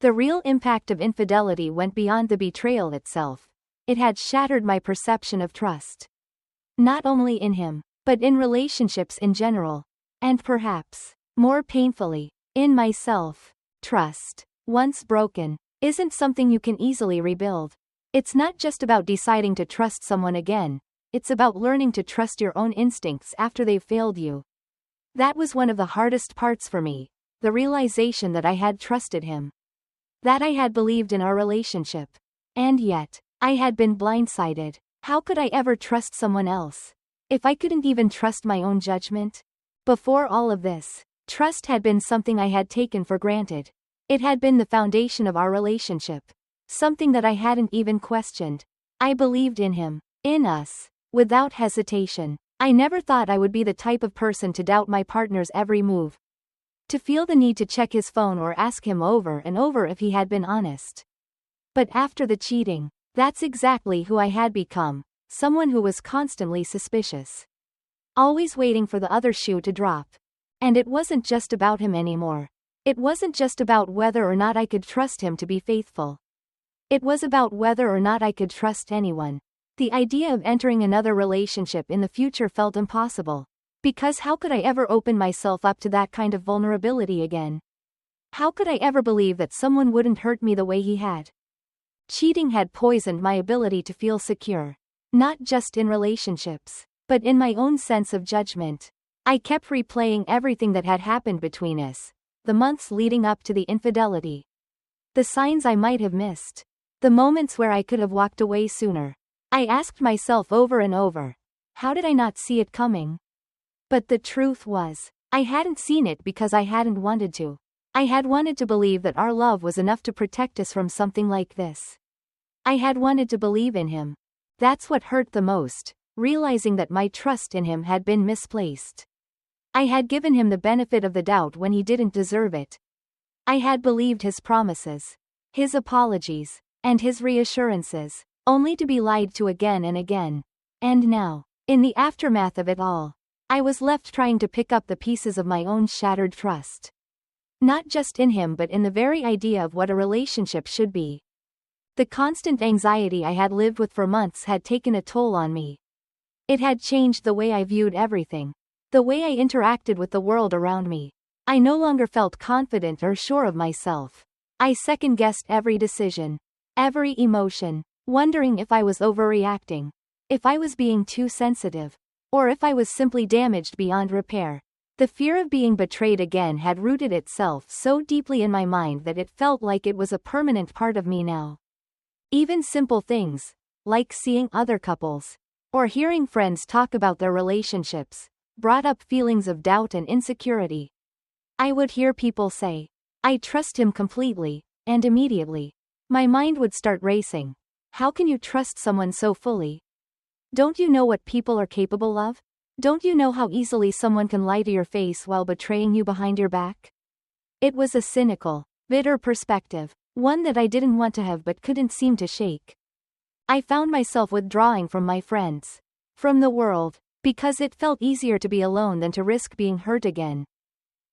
The real impact of infidelity went beyond the betrayal itself. It had shattered my perception of trust. Not only in him, but in relationships in general. And perhaps, more painfully, in myself. Trust, once broken, isn't something you can easily rebuild. It's not just about deciding to trust someone again, it's about learning to trust your own instincts after they've failed you. That was one of the hardest parts for me, the realization that I had trusted him. That I had believed in our relationship. And yet, I had been blindsided. How could I ever trust someone else? If I couldn't even trust my own judgment? Before all of this, trust had been something I had taken for granted. It had been the foundation of our relationship. Something that I hadn't even questioned. I believed in him, in us, without hesitation. I never thought I would be the type of person to doubt my partner's every move. To feel the need to check his phone or ask him over and over if he had been honest. But after the cheating, that's exactly who I had become. Someone who was constantly suspicious. Always waiting for the other shoe to drop. And it wasn't just about him anymore. It wasn't just about whether or not I could trust him to be faithful. It was about whether or not I could trust anyone. The idea of entering another relationship in the future felt impossible. Because how could I ever open myself up to that kind of vulnerability again? How could I ever believe that someone wouldn't hurt me the way he had? Cheating had poisoned my ability to feel secure. Not just in relationships, but in my own sense of judgment. I kept replaying everything that had happened between us. The months leading up to the infidelity. The signs I might have missed. The moments where I could have walked away sooner. I asked myself over and over, how did I not see it coming? But the truth was, I hadn't seen it because I hadn't wanted to. I had wanted to believe that our love was enough to protect us from something like this. I had wanted to believe in him. That's what hurt the most, realizing that my trust in him had been misplaced. I had given him the benefit of the doubt when he didn't deserve it. I had believed his promises, his apologies, and his reassurances, only to be lied to again and again. And now, in the aftermath of it all, I was left trying to pick up the pieces of my own shattered trust. Not just in him but in the very idea of what a relationship should be. The constant anxiety I had lived with for months had taken a toll on me. It had changed the way I viewed everything, the way I interacted with the world around me. I no longer felt confident or sure of myself. I second-guessed every decision, every emotion, wondering if I was overreacting, if I was being too sensitive, or if I was simply damaged beyond repair. The fear of being betrayed again had rooted itself so deeply in my mind that it felt like it was a permanent part of me now. Even simple things, like seeing other couples, or hearing friends talk about their relationships, brought up feelings of doubt and insecurity. I would hear people say, "I trust him completely," and immediately, my mind would start racing. How can you trust someone so fully? Don't you know what people are capable of? Don't you know how easily someone can lie to your face while betraying you behind your back? It was a cynical, bitter perspective, one that I didn't want to have but couldn't seem to shake. I found myself withdrawing from my friends, from the world, because it felt easier to be alone than to risk being hurt again.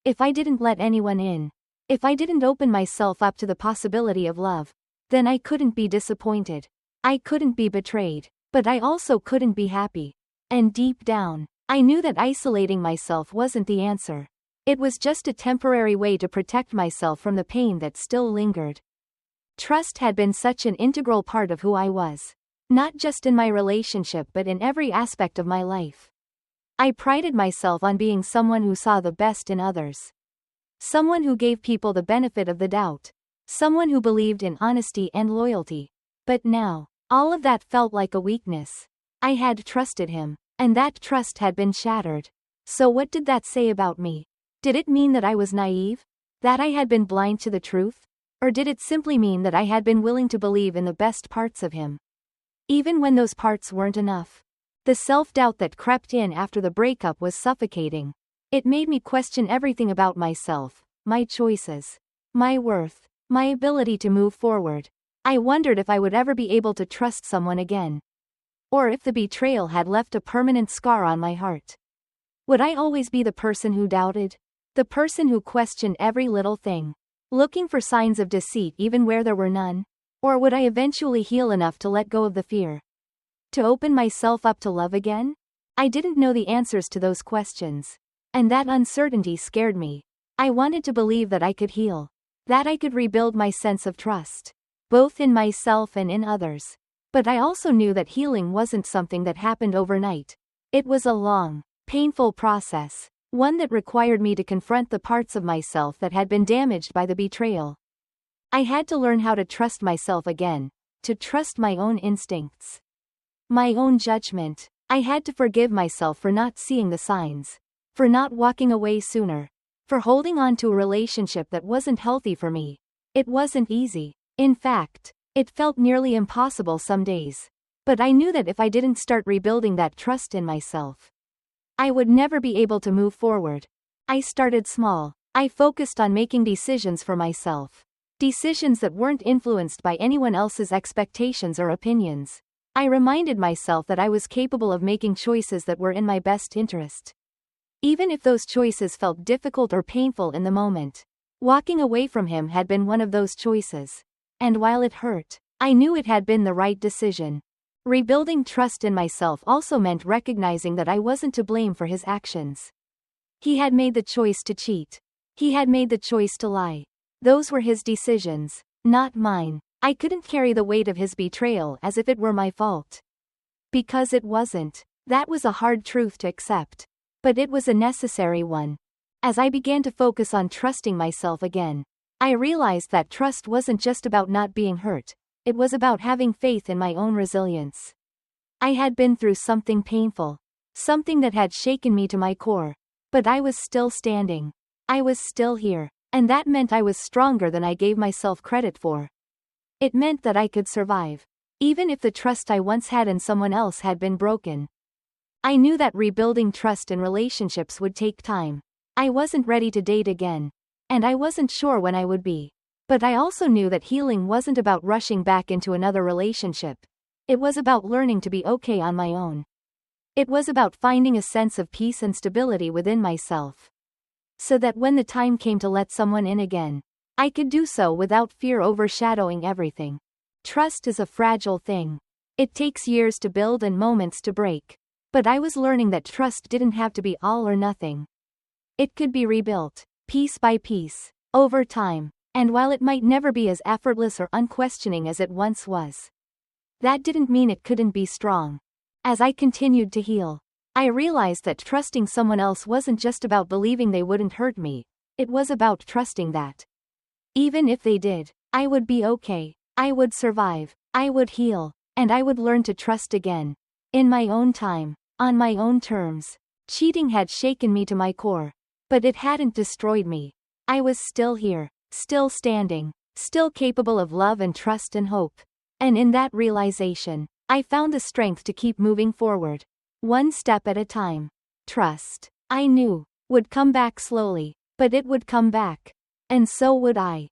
If I didn't let anyone in, if I didn't open myself up to the possibility of love, then I couldn't be disappointed. I couldn't be betrayed, but I also couldn't be happy. And deep down, I knew that isolating myself wasn't the answer. It was just a temporary way to protect myself from the pain that still lingered. Trust had been such an integral part of who I was, not just in my relationship but in every aspect of my life. I prided myself on being someone who saw the best in others. Someone who gave people the benefit of the doubt. Someone who believed in honesty and loyalty. But now, all of that felt like a weakness. I had trusted him, and that trust had been shattered. So what did that say about me? Did it mean that I was naive? That I had been blind to the truth? Or did it simply mean that I had been willing to believe in the best parts of him, even when those parts weren't enough? The self-doubt that crept in after the breakup was suffocating. It made me question everything about myself, my choices, my worth, my ability to move forward. I wondered if I would ever be able to trust someone again. Or if the betrayal had left a permanent scar on my heart. Would I always be the person who doubted? The person who questioned every little thing, looking for signs of deceit even where there were none? Or would I eventually heal enough to let go of the fear? To open myself up to love again? I didn't know the answers to those questions. And that uncertainty scared me. I wanted to believe that I could heal. That I could rebuild my sense of trust, both in myself and in others. But I also knew that healing wasn't something that happened overnight. It was a long, painful process, one that required me to confront the parts of myself that had been damaged by the betrayal. I had to learn how to trust myself again, to trust my own instincts, my own judgment. I had to forgive myself for not seeing the signs, for not walking away sooner, for holding on to a relationship that wasn't healthy for me. It wasn't easy. In fact, it felt nearly impossible some days. But I knew that if I didn't start rebuilding that trust in myself, I would never be able to move forward. I started small. I focused on making decisions for myself. Decisions that weren't influenced by anyone else's expectations or opinions. I reminded myself that I was capable of making choices that were in my best interest, even if those choices felt difficult or painful in the moment. Walking away from him had been one of those choices. And while it hurt, I knew it had been the right decision. Rebuilding trust in myself also meant recognizing that I wasn't to blame for his actions. He had made the choice to cheat. He had made the choice to lie. Those were his decisions, not mine. I couldn't carry the weight of his betrayal as if it were my fault. Because it wasn't. That was a hard truth to accept. But it was a necessary one. As I began to focus on trusting myself again, I realized that trust wasn't just about not being hurt. It was about having faith in my own resilience. I had been through something painful, something that had shaken me to my core. But I was still standing. I was still here. And that meant I was stronger than I gave myself credit for. It meant that I could survive, even if the trust I once had in someone else had been broken. I knew that rebuilding trust in relationships would take time. I wasn't ready to date again. And I wasn't sure when I would be. But I also knew that healing wasn't about rushing back into another relationship. It was about learning to be okay on my own. It was about finding a sense of peace and stability within myself, so that when the time came to let someone in again, I could do so without fear overshadowing everything. Trust is a fragile thing. It takes years to build and moments to break. But I was learning that trust didn't have to be all or nothing. It could be rebuilt, piece by piece, over time, and while it might never be as effortless or unquestioning as it once was, that didn't mean it couldn't be strong. As I continued to heal, I realized that trusting someone else wasn't just about believing they wouldn't hurt me, it was about trusting that, even if they did, I would be okay, I would survive, I would heal, and I would learn to trust again. In my own time, on my own terms. Cheating had shaken me to my core, but it hadn't destroyed me. I was still here, still standing, still capable of love and trust and hope. And in that realization, I found the strength to keep moving forward, one step at a time. Trust, I knew, would come back slowly, but it would come back. And so would I.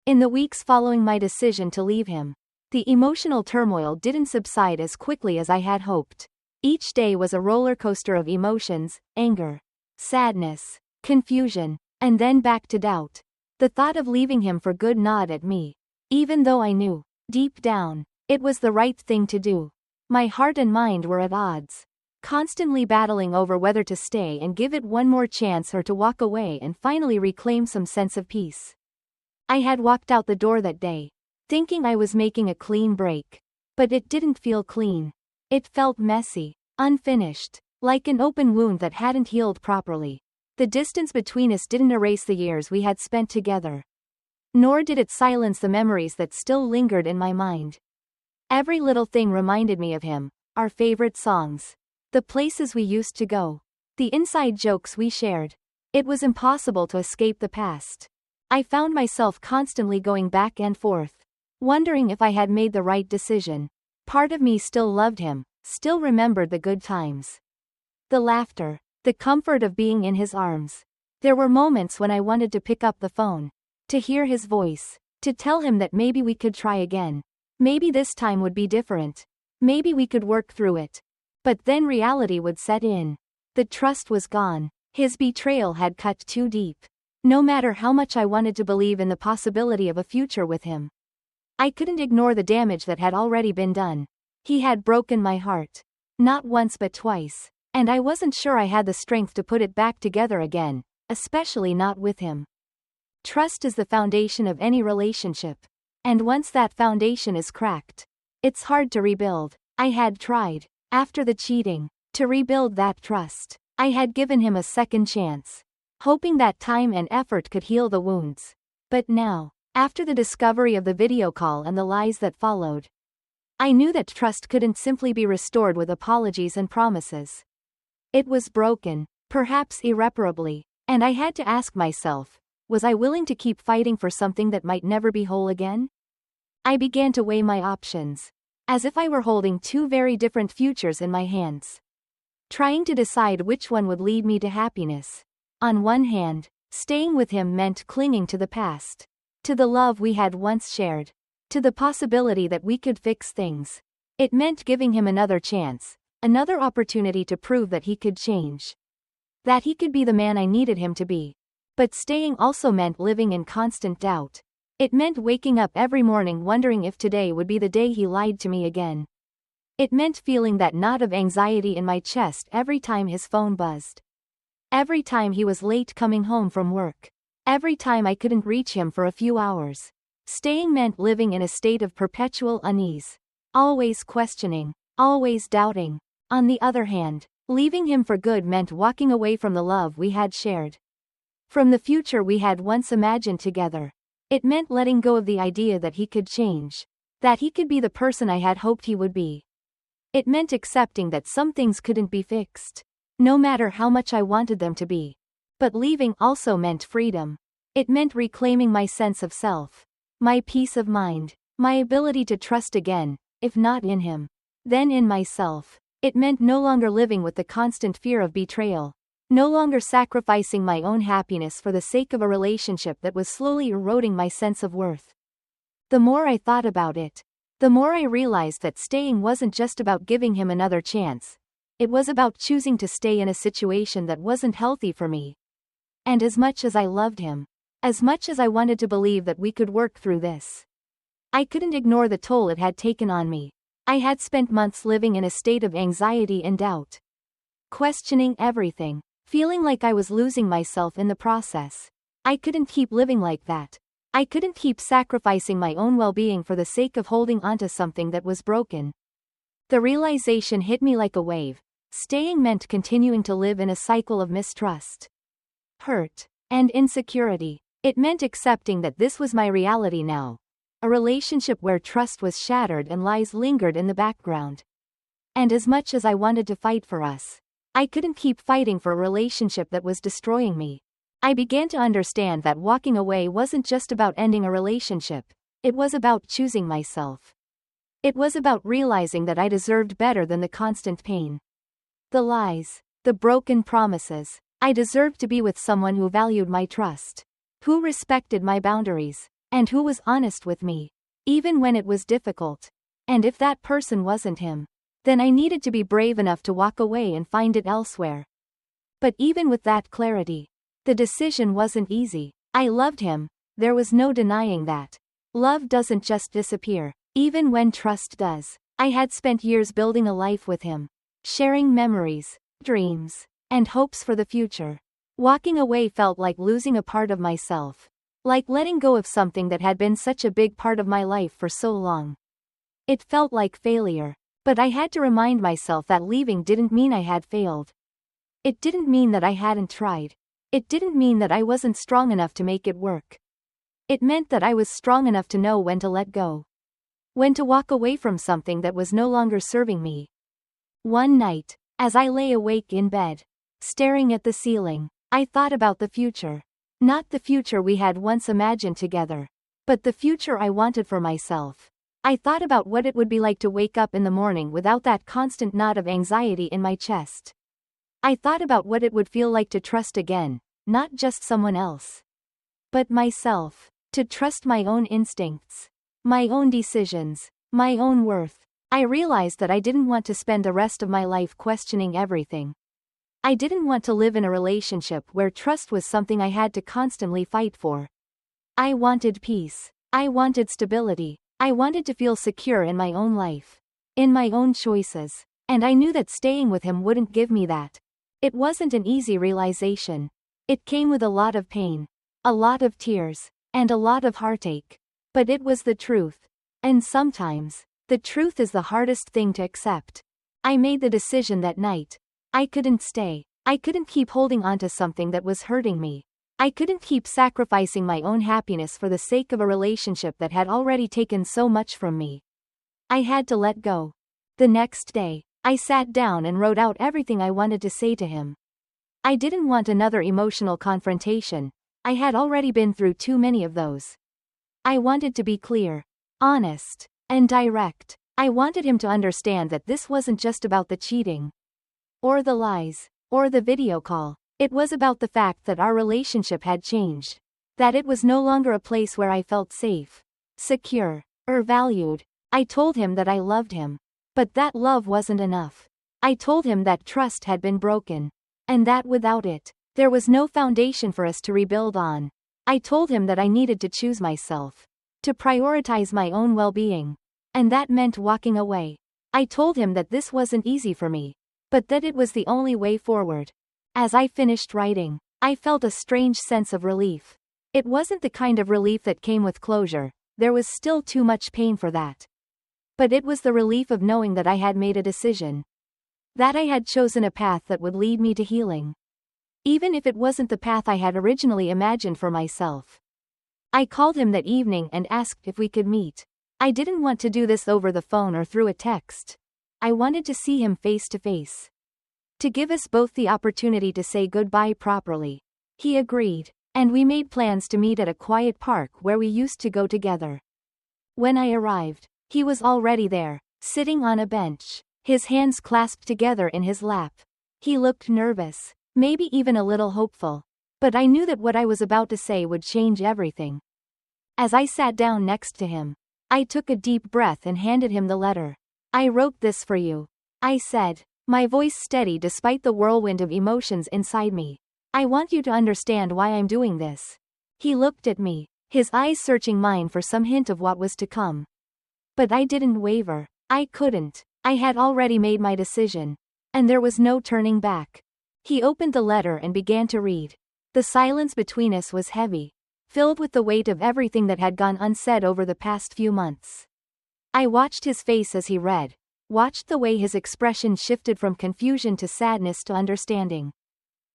In the weeks following my decision to leave him, the emotional turmoil didn't subside as quickly as I had hoped. Each day was a roller coaster of emotions, anger, sadness, confusion, and then back to doubt. The thought of leaving him for good gnawed at me. Even though I knew, deep down, it was the right thing to do. My heart and mind were at odds, constantly battling over whether to stay and give it one more chance or to walk away and finally reclaim some sense of peace. I had walked out the door that day, thinking I was making a clean break. But it didn't feel clean. It felt messy, unfinished, like an open wound that hadn't healed properly. The distance between us didn't erase the years we had spent together. Nor did it silence the memories that still lingered in my mind. Every little thing reminded me of him, our favorite songs, the places we used to go, the inside jokes we shared. It was impossible to escape the past. I found myself constantly going back and forth, wondering if I had made the right decision. Part of me still loved him, still remembered the good times. The laughter, the comfort of being in his arms. There were moments when I wanted to pick up the phone, to hear his voice, to tell him that maybe we could try again. Maybe this time would be different. Maybe we could work through it. But then reality would set in. The trust was gone. His betrayal had cut too deep. No matter how much I wanted to believe in the possibility of a future with him, I couldn't ignore the damage that had already been done. He had broken my heart. Not once but twice. And I wasn't sure I had the strength to put it back together again, especially not with him. Trust is the foundation of any relationship. And once that foundation is cracked, it's hard to rebuild. I had tried, after the cheating, to rebuild that trust. I had given him a second chance, hoping that time and effort could heal the wounds. But now, after the discovery of the video call and the lies that followed, I knew that trust couldn't simply be restored with apologies and promises. It was broken, perhaps irreparably, and I had to ask myself, was I willing to keep fighting for something that might never be whole again? I began to weigh my options, as if I were holding two very different futures in my hands, trying to decide which one would lead me to happiness. On one hand, staying with him meant clinging to the past, to the love we had once shared, to the possibility that we could fix things. It meant giving him another chance, another opportunity to prove that he could change, that he could be the man I needed him to be. But staying also meant living in constant doubt. It meant waking up every morning wondering if today would be the day he lied to me again. It meant feeling that knot of anxiety in my chest every time his phone buzzed. Every time he was late coming home from work. Every time I couldn't reach him for a few hours. Staying meant living in a state of perpetual unease. Always questioning. Always doubting. On the other hand, leaving him for good meant walking away from the love we had shared, from the future we had once imagined together. It meant letting go of the idea that he could change, that he could be the person I had hoped he would be. It meant accepting that some things couldn't be fixed, no matter how much I wanted them to be. But leaving also meant freedom. It meant reclaiming my sense of self, my peace of mind, my ability to trust again, if not in him, then in myself. It meant no longer living with the constant fear of betrayal, no longer sacrificing my own happiness for the sake of a relationship that was slowly eroding my sense of worth. The more I thought about it, the more I realized that staying wasn't just about giving him another chance. It was about choosing to stay in a situation that wasn't healthy for me. And as much as I loved him, as much as I wanted to believe that we could work through this, I couldn't ignore the toll it had taken on me. I had spent months living in a state of anxiety and doubt. Questioning everything. Feeling like I was losing myself in the process. I couldn't keep living like that. I couldn't keep sacrificing my own well-being for the sake of holding onto something that was broken. The realization hit me like a wave. Staying meant continuing to live in a cycle of mistrust, hurt, and insecurity. It meant accepting that this was my reality now. A relationship where trust was shattered and lies lingered in the background. And as much as I wanted to fight for us, I couldn't keep fighting for a relationship that was destroying me. I began to understand that walking away wasn't just about ending a relationship, it was about choosing myself. It was about realizing that I deserved better than the constant pain. The lies, the broken promises. I deserved to be with someone who valued my trust, who respected my boundaries, and who was honest with me, even when it was difficult. And if that person wasn't him, then I needed to be brave enough to walk away and find it elsewhere. But even with that clarity, the decision wasn't easy. I loved him, there was no denying that. Love doesn't just disappear, even when trust does. I had spent years building a life with him, sharing memories, dreams, and hopes for the future. Walking away felt like losing a part of myself, like letting go of something that had been such a big part of my life for so long. It felt like failure, but I had to remind myself that leaving didn't mean I had failed. It didn't mean that I hadn't tried. It didn't mean that I wasn't strong enough to make it work. It meant that I was strong enough to know when to let go. When to walk away from something that was no longer serving me. One night, as I lay awake in bed, staring at the ceiling, I thought about the future. Not the future we had once imagined together, but the future I wanted for myself. I thought about what it would be like to wake up in the morning without that constant knot of anxiety in my chest. I thought about what it would feel like to trust again, not just someone else, but myself. To trust my own instincts, my own decisions, my own worth. I realized that I didn't want to spend the rest of my life questioning everything. I didn't want to live in a relationship where trust was something I had to constantly fight for. I wanted peace. I wanted stability. I wanted to feel secure in my own life, in my own choices, and I knew that staying with him wouldn't give me that. It wasn't an easy realization. It came with a lot of pain, a lot of tears, and a lot of heartache. But it was the truth. And sometimes, the truth is the hardest thing to accept. I made the decision that night. I couldn't stay. I couldn't keep holding on to something that was hurting me. I couldn't keep sacrificing my own happiness for the sake of a relationship that had already taken so much from me. I had to let go. The next day, I sat down and wrote out everything I wanted to say to him. I didn't want another emotional confrontation. I had already been through too many of those. I wanted to be clear, honest, and direct. I wanted him to understand that this wasn't just about the cheating, or the lies, or the video call. It was about the fact that our relationship had changed. That it was no longer a place where I felt safe, secure, or valued. I told him that I loved him. But that love wasn't enough. I told him that trust had been broken. And that without it, there was no foundation for us to rebuild on. I told him that I needed to choose myself, to prioritize my own well-being. And that meant walking away. I told him that this wasn't easy for me, but that it was the only way forward. As I finished writing, I felt a strange sense of relief. It wasn't the kind of relief that came with closure. There was still too much pain for that. But it was the relief of knowing that I had made a decision. That I had chosen a path that would lead me to healing. Even if it wasn't the path I had originally imagined for myself. I called him that evening and asked if we could meet. I didn't want to do this over the phone or through a text. I wanted to see him face to face. To give us both the opportunity to say goodbye properly. He agreed, and we made plans to meet at a quiet park where we used to go together. When I arrived, he was already there, sitting on a bench, his hands clasped together in his lap. He looked nervous, maybe even a little hopeful. But I knew that what I was about to say would change everything. As I sat down next to him, I took a deep breath and handed him the letter. I wrote this for you, I said, my voice steady despite the whirlwind of emotions inside me. I want you to understand why I'm doing this. He looked at me, his eyes searching mine for some hint of what was to come. But I didn't waver. I couldn't. I had already made my decision. And there was no turning back. He opened the letter and began to read. The silence between us was heavy, filled with the weight of everything that had gone unsaid over the past few months. I watched his face as he read, watched the way his expression shifted from confusion to sadness to understanding.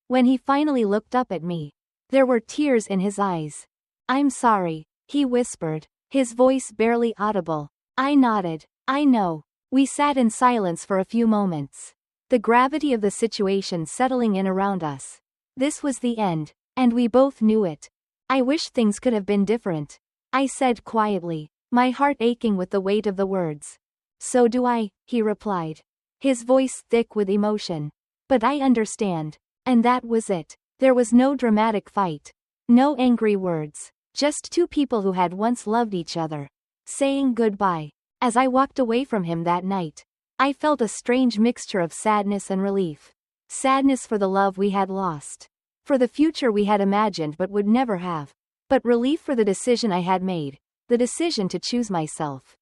When he finally looked up at me, there were tears in his eyes. "I'm sorry," he whispered, his voice barely audible. I nodded. "I know." We sat in silence for a few moments, the gravity of the situation settling in around us. This was the end, and we both knew it. "I wish things could have been different," I said quietly, my heart aching with the weight of the words. "So do I," he replied, his voice thick with emotion. "But I understand." And that was it. There was no dramatic fight. No angry words. Just two people who had once loved each other, saying goodbye. As I walked away from him that night, I felt a strange mixture of sadness and relief. Sadness for the love we had lost, for the future we had imagined but would never have. But relief for the decision I had made, the decision to choose myself.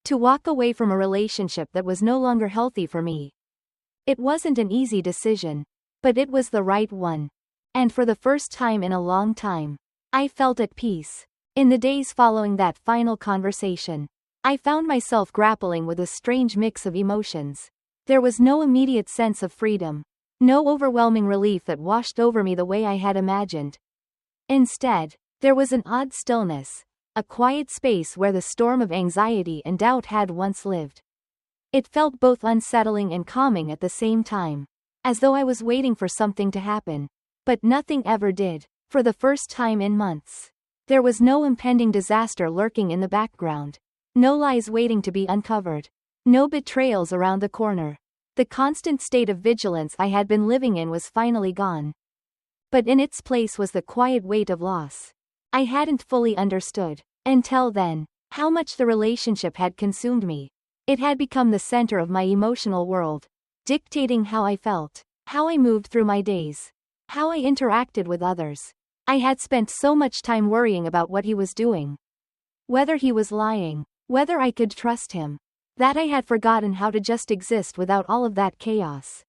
To walk away from a relationship that was no longer healthy for me. It wasn't an easy decision, but it was the right one. And for the first time in a long time, I felt at peace. In the days following that final conversation, I found myself grappling with a strange mix of emotions. There was no immediate sense of freedom, no overwhelming relief that washed over me the way I had imagined. Instead, there was an odd stillness, a quiet space where the storm of anxiety and doubt had once lived. It felt both unsettling and calming at the same time, as though I was waiting for something to happen. But nothing ever did. For the first time in months, there was no impending disaster lurking in the background. No lies waiting to be uncovered. No betrayals around the corner. The constant state of vigilance I had been living in was finally gone. But in its place was the quiet weight of loss. I hadn't fully understood, until then, how much the relationship had consumed me. It had become the center of my emotional world, dictating how I felt, how I moved through my days, how I interacted with others. I had spent so much time worrying about what he was doing. Whether he was lying, whether I could trust him, that I had forgotten how to just exist without all of that chaos.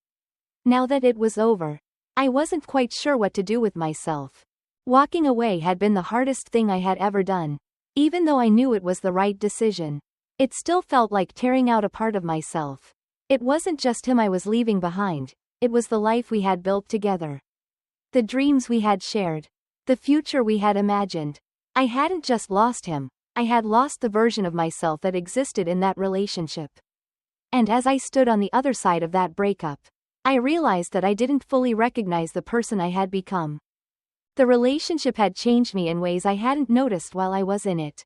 Now that it was over, I wasn't quite sure what to do with myself. Walking away had been the hardest thing I had ever done. Even though I knew it was the right decision, it still felt like tearing out a part of myself. It wasn't just him I was leaving behind, it was the life we had built together. The dreams we had shared. The future we had imagined. I hadn't just lost him, I had lost the version of myself that existed in that relationship. And as I stood on the other side of that breakup, I realized that I didn't fully recognize the person I had become. The relationship had changed me in ways I hadn't noticed while I was in it.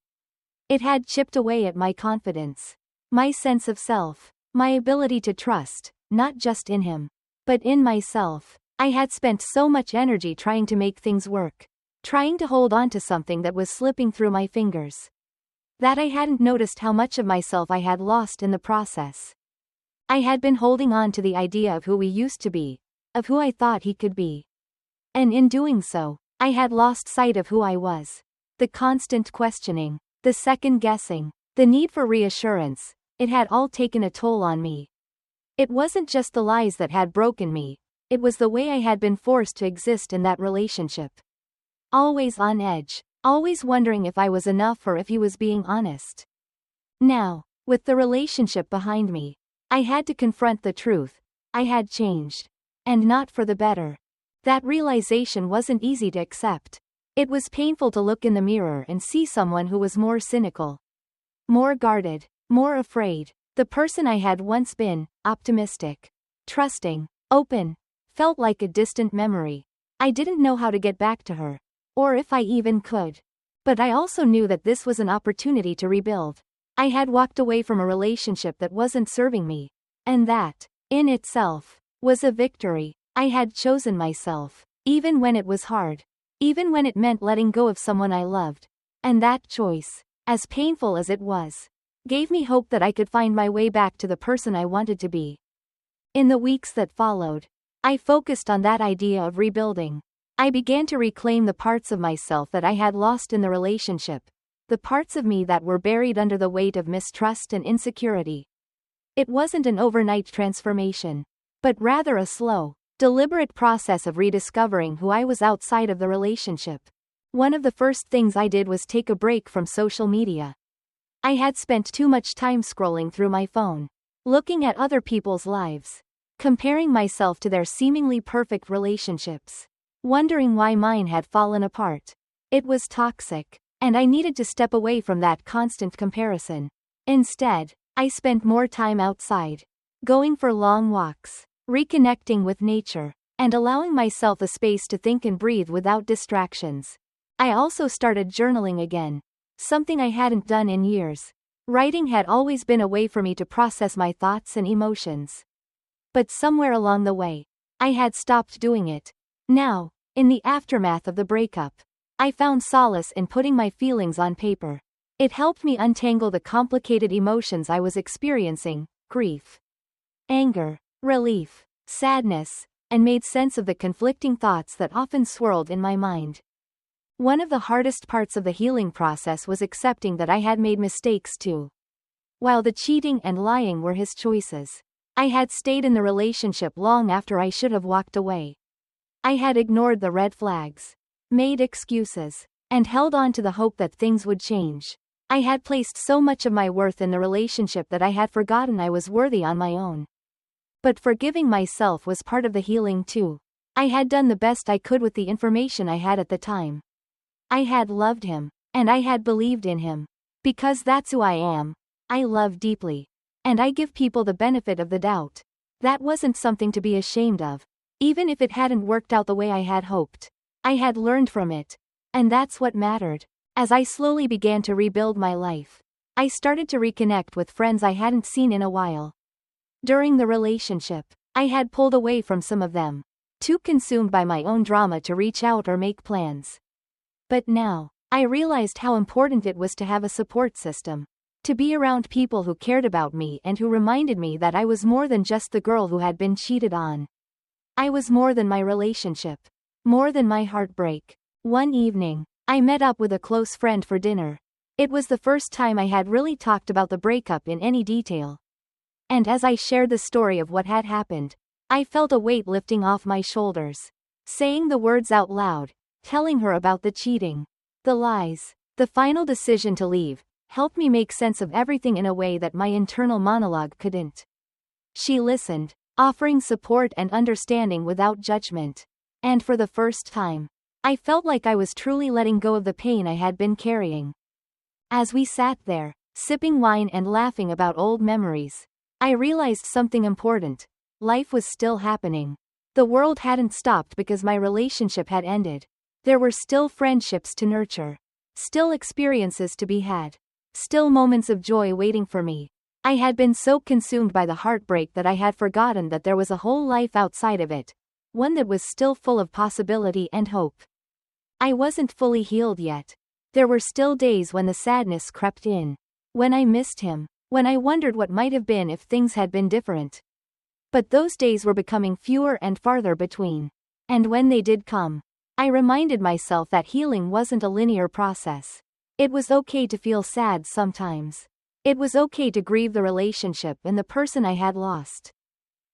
It had chipped away at my confidence, my sense of self, my ability to trust, not just in him, but in myself. I had spent so much energy trying to make things work, trying to hold on to something that was slipping through my fingers, that I hadn't noticed how much of myself I had lost in the process. I had been holding on to the idea of who we used to be, of who I thought he could be. And in doing so, I had lost sight of who I was. The constant questioning, the second guessing, the need for reassurance, it had all taken a toll on me. It wasn't just the lies that had broken me. It was the way I had been forced to exist in that relationship. Always on edge, always wondering if I was enough or if he was being honest. Now, with the relationship behind me, I had to confront the truth. I had changed. And not for the better. That realization wasn't easy to accept. It was painful to look in the mirror and see someone who was more cynical, more guarded, more afraid. The person I had once been, optimistic, trusting, open, felt like a distant memory. I didn't know how to get back to her, or if I even could. But I also knew that this was an opportunity to rebuild. I had walked away from a relationship that wasn't serving me, and that, in itself, was a victory. I had chosen myself, even when it was hard, even when it meant letting go of someone I loved. And that choice, as painful as it was, gave me hope that I could find my way back to the person I wanted to be. In the weeks that followed, I focused on that idea of rebuilding. I began to reclaim the parts of myself that I had lost in the relationship, the parts of me that were buried under the weight of mistrust and insecurity. It wasn't an overnight transformation, but rather a slow, deliberate process of rediscovering who I was outside of the relationship. One of the first things I did was take a break from social media. I had spent too much time scrolling through my phone, looking at other people's lives, comparing myself to their seemingly perfect relationships, wondering why mine had fallen apart. It was toxic, and I needed to step away from that constant comparison. Instead, I spent more time outside, going for long walks, reconnecting with nature, and allowing myself a space to think and breathe without distractions. I also started journaling again, something I hadn't done in years. Writing had always been a way for me to process my thoughts and emotions. But somewhere along the way, I had stopped doing it. Now, in the aftermath of the breakup, I found solace in putting my feelings on paper. It helped me untangle the complicated emotions I was experiencing: grief, anger, relief, sadness, and made sense of the conflicting thoughts that often swirled in my mind. One of the hardest parts of the healing process was accepting that I had made mistakes too. While the cheating and lying were his choices, I had stayed in the relationship long after I should have walked away. I had ignored the red flags, made excuses, and held on to the hope that things would change. I had placed so much of my worth in the relationship that I had forgotten I was worthy on my own. But forgiving myself was part of the healing too. I had done the best I could with the information I had at the time. I had loved him, and I had believed in him. Because that's who I am. I love deeply. And I give people the benefit of the doubt. That wasn't something to be ashamed of. Even if it hadn't worked out the way I had hoped, I had learned from it. And that's what mattered. As I slowly began to rebuild my life, I started to reconnect with friends I hadn't seen in a while. During the relationship, I had pulled away from some of them, too consumed by my own drama to reach out or make plans. But now, I realized how important it was to have a support system, to be around people who cared about me and who reminded me that I was more than just the girl who had been cheated on. I was more than my relationship, more than my heartbreak. One evening, I met up with a close friend for dinner. It was the first time I had really talked about the breakup in any detail. And as I shared the story of what had happened, I felt a weight lifting off my shoulders. Saying the words out loud, telling her about the cheating, the lies, the final decision to leave, helped me make sense of everything in a way that my internal monologue couldn't. She listened, offering support and understanding without judgment. And for the first time, I felt like I was truly letting go of the pain I had been carrying. As we sat there, sipping wine and laughing about old memories, I realized something important. Life was still happening. The world hadn't stopped because my relationship had ended. There were still friendships to nurture, still experiences to be had, still moments of joy waiting for me. I had been so consumed by the heartbreak that I had forgotten that there was a whole life outside of it, one that was still full of possibility and hope. I wasn't fully healed yet. There were still days when the sadness crept in, when I missed him, when I wondered what might have been if things had been different. But those days were becoming fewer and farther between. And when they did come, I reminded myself that healing wasn't a linear process. It was okay to feel sad sometimes. It was okay to grieve the relationship and the person I had lost.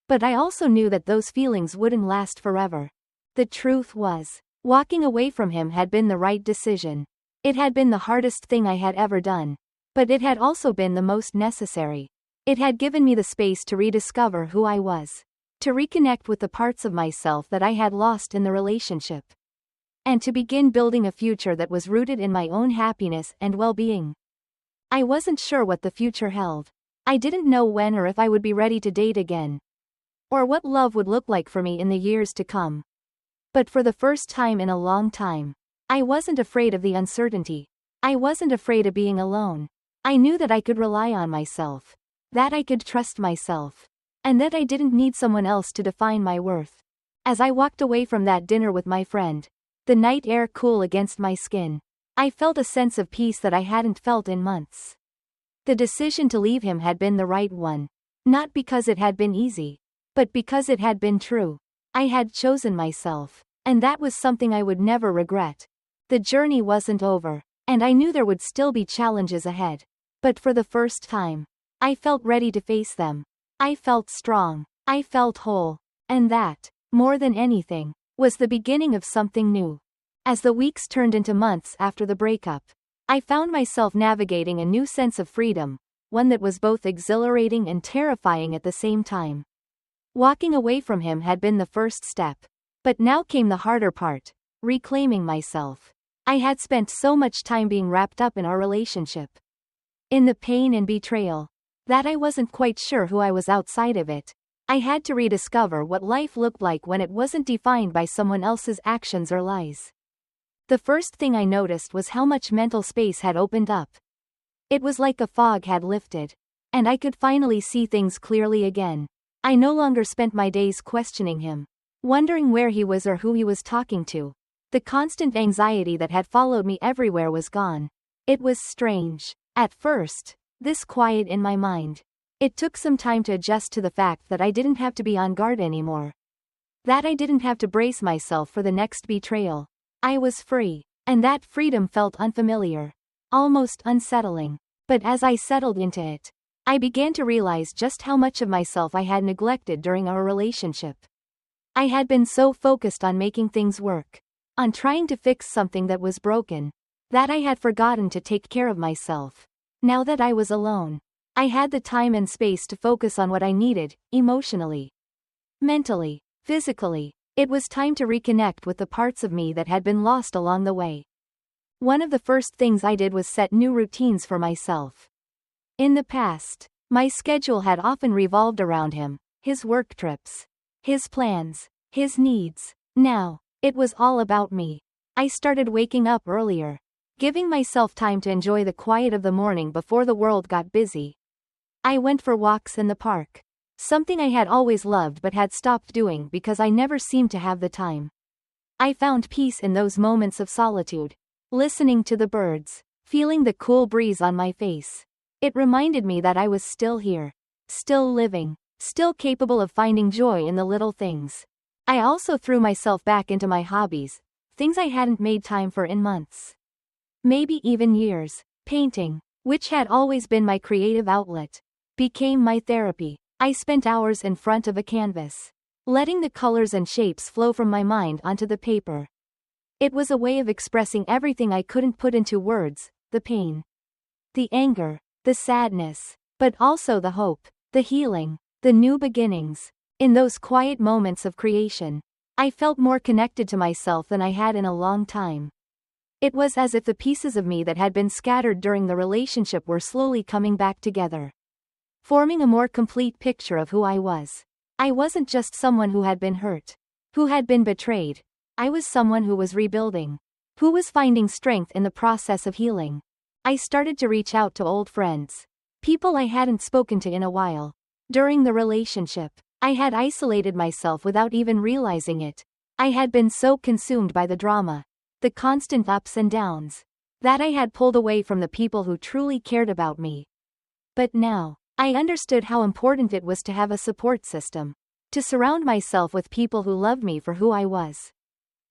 But I also knew that those feelings wouldn't last forever. The truth was, walking away from him had been the right decision. It had been the hardest thing I had ever done. But it had also been the most necessary. It had given me the space to rediscover who I was, to reconnect with the parts of myself that I had lost in the relationship, and to begin building a future that was rooted in my own happiness and well-being. I wasn't sure what the future held. I didn't know when or if I would be ready to date again, or what love would look like for me in the years to come. But for the first time in a long time, I wasn't afraid of the uncertainty. I wasn't afraid of being alone. I knew that I could rely on myself, that I could trust myself, and that I didn't need someone else to define my worth. As I walked away from that dinner with my friend, the night air cool against my skin, I felt a sense of peace that I hadn't felt in months. The decision to leave him had been the right one, not because it had been easy, but because it had been true. I had chosen myself. And that was something I would never regret. The journey wasn't over, and I knew there would still be challenges ahead. But for the first time, I felt ready to face them. I felt strong. I felt whole. And that, more than anything, was the beginning of something new. As the weeks turned into months after the breakup, I found myself navigating a new sense of freedom, one that was both exhilarating and terrifying at the same time. Walking away from him had been the first step. But now came the harder part, reclaiming myself. I had spent so much time being wrapped up in our relationship. In the pain and betrayal, that I wasn't quite sure who I was outside of it. I had to rediscover what life looked like when it wasn't defined by someone else's actions or lies. The first thing I noticed was how much mental space had opened up. It was like a fog had lifted, and I could finally see things clearly again. I no longer spent my days questioning him, wondering where he was or who he was talking to. The constant anxiety that had followed me everywhere was gone. It was strange. At first, this quiet in my mind. It took some time to adjust to the fact that I didn't have to be on guard anymore. That I didn't have to brace myself for the next betrayal. I was free, and that freedom felt unfamiliar, almost unsettling. But as I settled into it, I began to realize just how much of myself I had neglected during our relationship. I had been so focused on making things work, on trying to fix something that was broken, that I had forgotten to take care of myself. Now that I was alone, I had the time and space to focus on what I needed, emotionally, mentally, physically. It was time to reconnect with the parts of me that had been lost along the way. One of the first things I did was set new routines for myself. In the past, my schedule had often revolved around him, his work trips, his plans, his needs. Now, it was all about me. I started waking up earlier, giving myself time to enjoy the quiet of the morning before the world got busy. I went for walks in the park, something I had always loved but had stopped doing because I never seemed to have the time. I found peace in those moments of solitude, listening to the birds, feeling the cool breeze on my face. It reminded me that I was still here, still living, still capable of finding joy in the little things. I also threw myself back into my hobbies, things I hadn't made time for in months. Maybe even years. Painting, which had always been my creative outlet, became my therapy. I spent hours in front of a canvas, letting the colors and shapes flow from my mind onto the paper. It was a way of expressing everything I couldn't put into words, the pain, the anger, the sadness, but also the hope, the healing, the new beginnings. In those quiet moments of creation, I felt more connected to myself than I had in a long time. It was as if the pieces of me that had been scattered during the relationship were slowly coming back together, forming a more complete picture of who I was. I wasn't just someone who had been hurt, who had been betrayed. I was someone who was rebuilding, who was finding strength in the process of healing. I started to reach out to old friends, people I hadn't spoken to in a while. During the relationship, I had isolated myself without even realizing it. I had been so consumed by the drama, the constant ups and downs, that I had pulled away from the people who truly cared about me. But now, I understood how important it was to have a support system, to surround myself with people who loved me for who I was,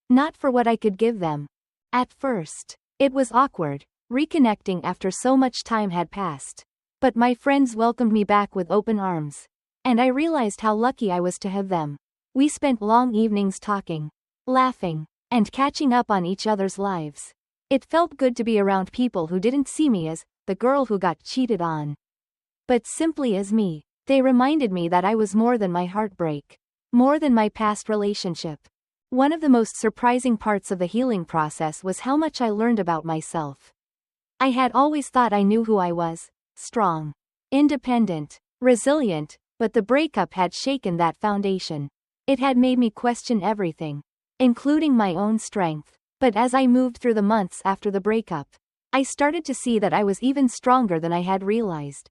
not for what I could give them. At first, it was awkward, reconnecting after so much time had passed. But my friends welcomed me back with open arms, and I realized how lucky I was to have them. We spent long evenings talking, laughing, and catching up on each other's lives. It felt good to be around people who didn't see me as the girl who got cheated on, but simply as me. They reminded me that I was more than my heartbreak, more than my past relationship. One of the most surprising parts of the healing process was how much I learned about myself. I had always thought I knew who I was, strong, independent, resilient, but the breakup had shaken that foundation. It had made me question everything, including my own strength. But as I moved through the months after the breakup, I started to see that I was even stronger than I had realized.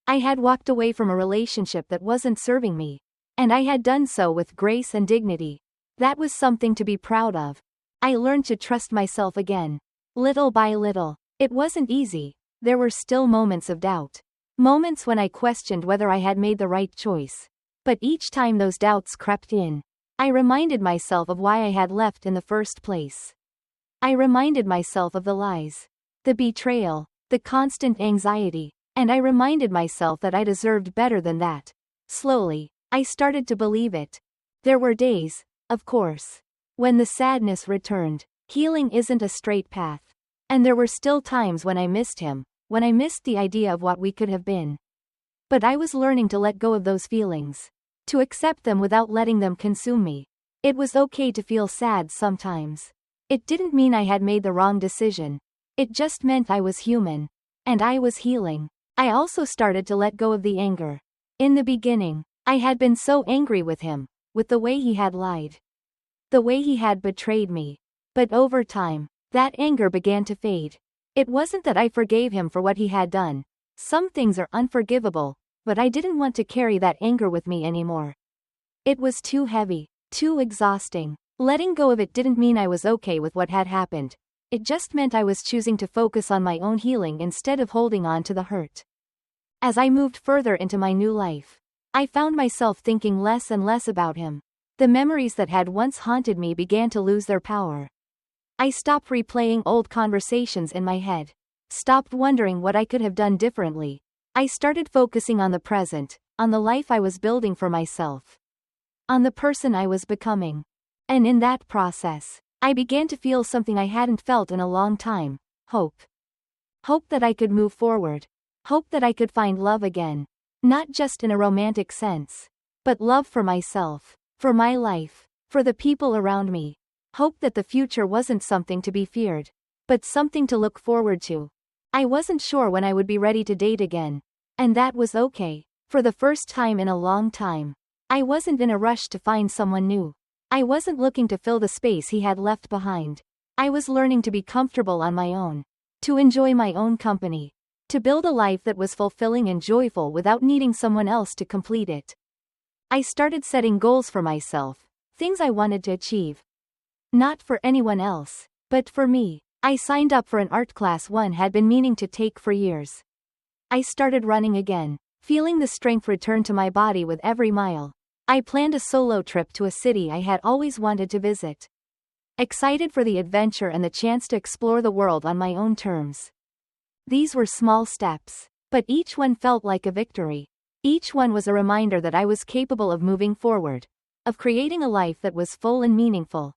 I had walked away from a relationship that wasn't serving me, and I had done so with grace and dignity. That was something to be proud of. I learned to trust myself again, little by little. It wasn't easy. There were still moments of doubt, moments when I questioned whether I had made the right choice. But each time those doubts crept in, I reminded myself of why I had left in the first place. I reminded myself of the lies, the betrayal, the constant anxiety, and I reminded myself that I deserved better than that. Slowly, I started to believe it. There were days, of course, when the sadness returned. Healing isn't a straight path. And there were still times when I missed him, when I missed the idea of what we could have been. But I was learning to let go of those feelings, to accept them without letting them consume me. It was okay to feel sad sometimes. It didn't mean I had made the wrong decision. It just meant I was human. And I was healing. I also started to let go of the anger. In the beginning, I had been so angry with him, with the way he had lied, the way he had betrayed me. But over time, that anger began to fade. It wasn't that I forgave him for what he had done. Some things are unforgivable, but I didn't want to carry that anger with me anymore. It was too heavy, too exhausting. Letting go of it didn't mean I was okay with what had happened. It just meant I was choosing to focus on my own healing instead of holding on to the hurt. As I moved further into my new life, I found myself thinking less and less about him. The memories that had once haunted me began to lose their power. I stopped replaying old conversations in my head, stopped wondering what I could have done differently. I started focusing on the present, on the life I was building for myself, on the person I was becoming. And in that process, I began to feel something I hadn't felt in a long time: hope. Hope that I could move forward. Hope that I could find love again. Not just in a romantic sense, but love for myself, for my life, for the people around me. Hope that the future wasn't something to be feared, but something to look forward to. I wasn't sure when I would be ready to date again, and that was okay. For the first time in a long time, I wasn't in a rush to find someone new. I wasn't looking to fill the space he had left behind. I was learning to be comfortable on my own, to enjoy my own company, to build a life that was fulfilling and joyful without needing someone else to complete it. I started setting goals for myself, things I wanted to achieve. Not for anyone else, but for me. I signed up for an art class one had been meaning to take for years. I started running again, feeling the strength return to my body with every mile. I planned a solo trip to a city I had always wanted to visit. Excited for the adventure and the chance to explore the world on my own terms. These were small steps, but each one felt like a victory. Each one was a reminder that I was capable of moving forward, of creating a life that was full and meaningful.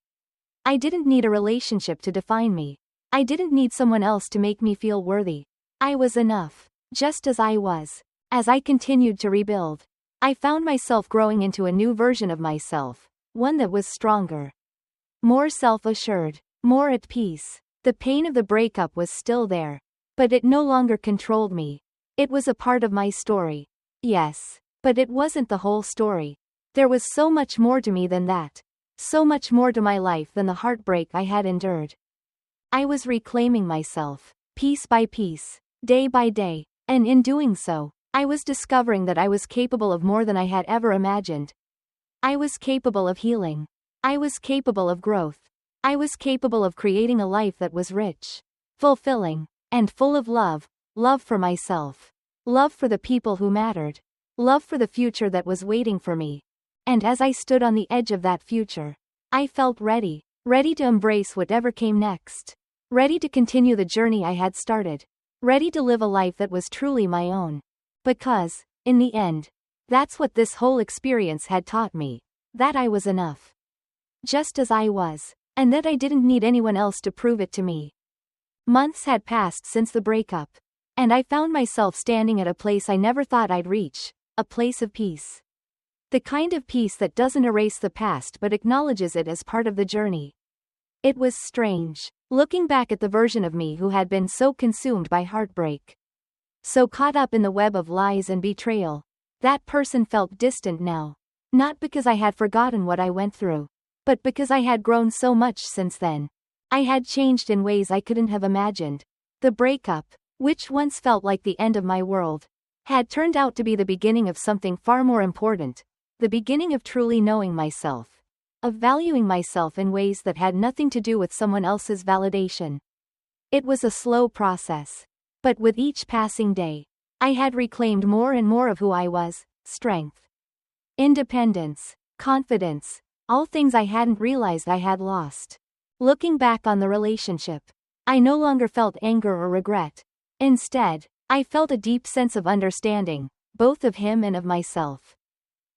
I didn't need a relationship to define me. I didn't need someone else to make me feel worthy. I was enough, just as I was. As I continued to rebuild, I found myself growing into a new version of myself, one that was stronger, more self-assured, more at peace. The pain of the breakup was still there, but it no longer controlled me. It was a part of my story. Yes, but it wasn't the whole story. There was so much more to me than that. So much more to my life than the heartbreak I had endured. I was reclaiming myself, piece by piece, day by day, and in doing so, I was discovering that I was capable of more than I had ever imagined. I was capable of healing. I was capable of growth. I was capable of creating a life that was rich, fulfilling, and full of love. Love for myself. Love for the people who mattered. Love for the future that was waiting for me. And as I stood on the edge of that future, I felt ready. Ready to embrace whatever came next. Ready to continue the journey I had started. Ready to live a life that was truly my own. Because, in the end, that's what this whole experience had taught me. That I was enough. Just as I was. And that I didn't need anyone else to prove it to me. Months had passed since the breakup. And I found myself standing at a place I never thought I'd reach. A place of peace. The kind of peace that doesn't erase the past but acknowledges it as part of the journey. It was strange, looking back at the version of me who had been so consumed by heartbreak. So caught up in the web of lies and betrayal. That person felt distant now. Not because I had forgotten what I went through, but because I had grown so much since then. I had changed in ways I couldn't have imagined. The breakup, which once felt like the end of my world, had turned out to be the beginning of something far more important. The beginning of truly knowing myself. Of valuing myself in ways that had nothing to do with someone else's validation. It was a slow process. But with each passing day, I had reclaimed more and more of who I was: strength, independence, confidence, All things I hadn't realized I had lost. Looking back on the relationship, I no longer felt anger or regret. Instead, I felt a deep sense of understanding, both of him and of myself.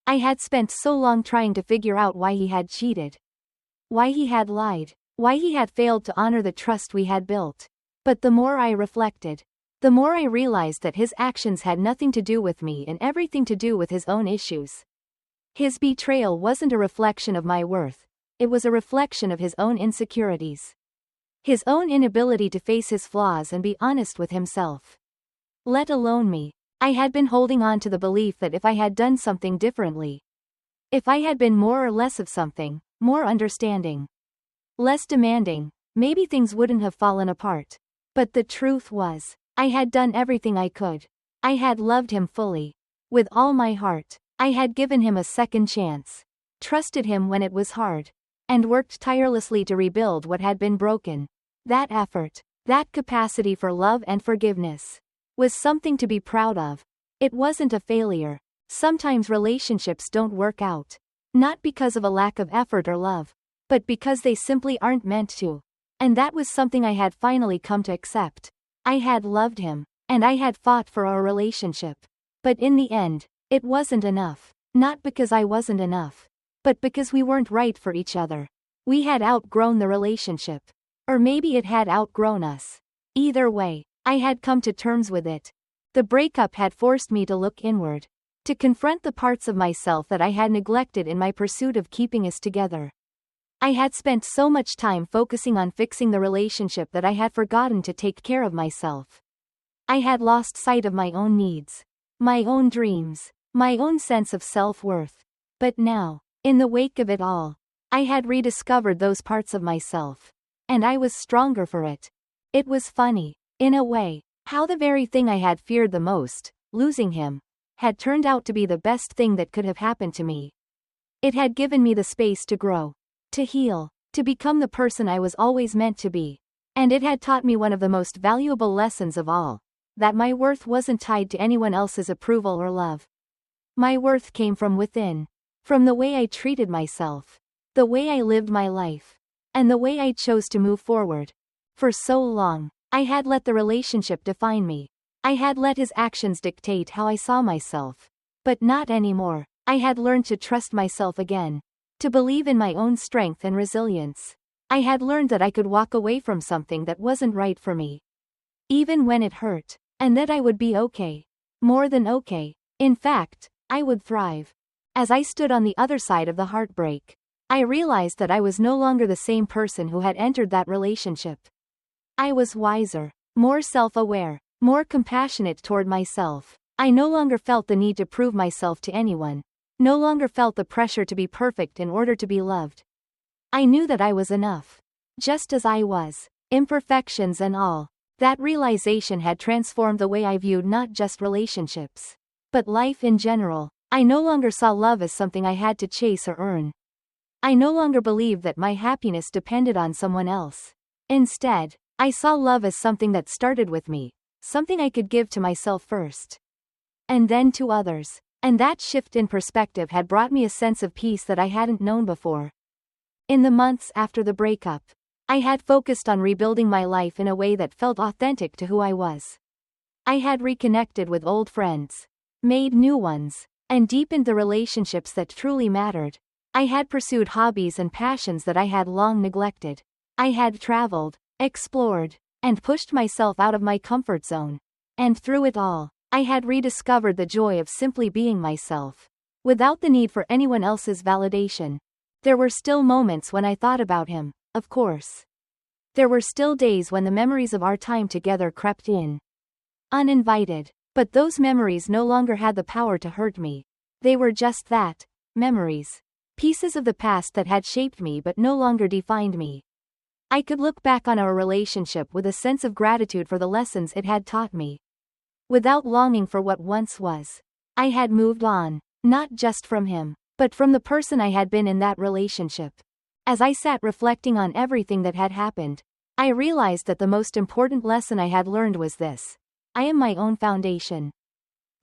I had spent so long trying to figure out why he had cheated. Why he had lied. Why he had failed to honor the trust we had built. But the more I reflected, the more I realized that his actions had nothing to do with me and everything to do with his own issues. His betrayal wasn't a reflection of my worth, it was a reflection of his own insecurities. His own inability to face his flaws and be honest with himself. Let alone me. I had been holding on to the belief that if I had done something differently, if I had been more or less of something, more understanding, less demanding, maybe things wouldn't have fallen apart. But the truth was, I had done everything I could. I had loved him fully. With all my heart. I had given him a second chance. Trusted him when it was hard. And worked tirelessly to rebuild what had been broken. That effort, that capacity for love and forgiveness, was something to be proud of. It wasn't a failure. Sometimes relationships don't work out. Not because of a lack of effort or love, but because they simply aren't meant to. And that was something I had finally come to accept. I had loved him, and I had fought for our relationship. But in the end, it wasn't enough. Not because I wasn't enough, but because we weren't right for each other. We had outgrown the relationship. Or maybe it had outgrown us. Either way, I had come to terms with it. The breakup had forced me to look inward, to confront the parts of myself that I had neglected in my pursuit of keeping us together. I had spent so much time focusing on fixing the relationship that I had forgotten to take care of myself. I had lost sight of my own needs, my own dreams, my own sense of self-worth. But now, in the wake of it all, I had rediscovered those parts of myself. And I was stronger for it. It was funny, in a way, how the very thing I had feared the most, losing him, had turned out to be the best thing that could have happened to me. It had given me the space to grow, to heal, to become the person I was always meant to be. And it had taught me one of the most valuable lessons of all, that my worth wasn't tied to anyone else's approval or love. My worth came from within, from the way I treated myself, the way I lived my life, and the way I chose to move forward. For so long, I had let the relationship define me. I had let his actions dictate how I saw myself. But not anymore. I had learned to trust myself again. To believe in my own strength and resilience. I had learned that I could walk away from something that wasn't right for me, even when it hurt, and that I would be okay. More than okay. In fact, I would thrive. As I stood on the other side of the heartbreak, I realized that I was no longer the same person who had entered that relationship. I was wiser, more self-aware, more compassionate toward myself. I no longer felt the need to prove myself to anyone. No longer felt the pressure to be perfect in order to be loved. I knew that I was enough. Just as I was, imperfections and all. That realization had transformed the way I viewed not just relationships, but life in general. I no longer saw love as something I had to chase or earn. I no longer believed that my happiness depended on someone else. Instead, I saw love as something that started with me, something I could give to myself first, and then to others. And that shift in perspective had brought me a sense of peace that I hadn't known before. In the months after the breakup, I had focused on rebuilding my life in a way that felt authentic to who I was. I had reconnected with old friends, made new ones, and deepened the relationships that truly mattered. I had pursued hobbies and passions that I had long neglected. I had traveled, explored, and pushed myself out of my comfort zone. And through it all, I had rediscovered the joy of simply being myself, without the need for anyone else's validation. There were still moments when I thought about him, of course. There were still days when the memories of our time together crept in, uninvited. But those memories no longer had the power to hurt me. They were just that, memories. Pieces of the past that had shaped me but no longer defined me. I could look back on our relationship with a sense of gratitude for the lessons it had taught me. Without longing for what once was. I had moved on, not just from him, but from the person I had been in that relationship. As I sat reflecting on everything that had happened, I realized that the most important lesson I had learned was this: I am my own foundation.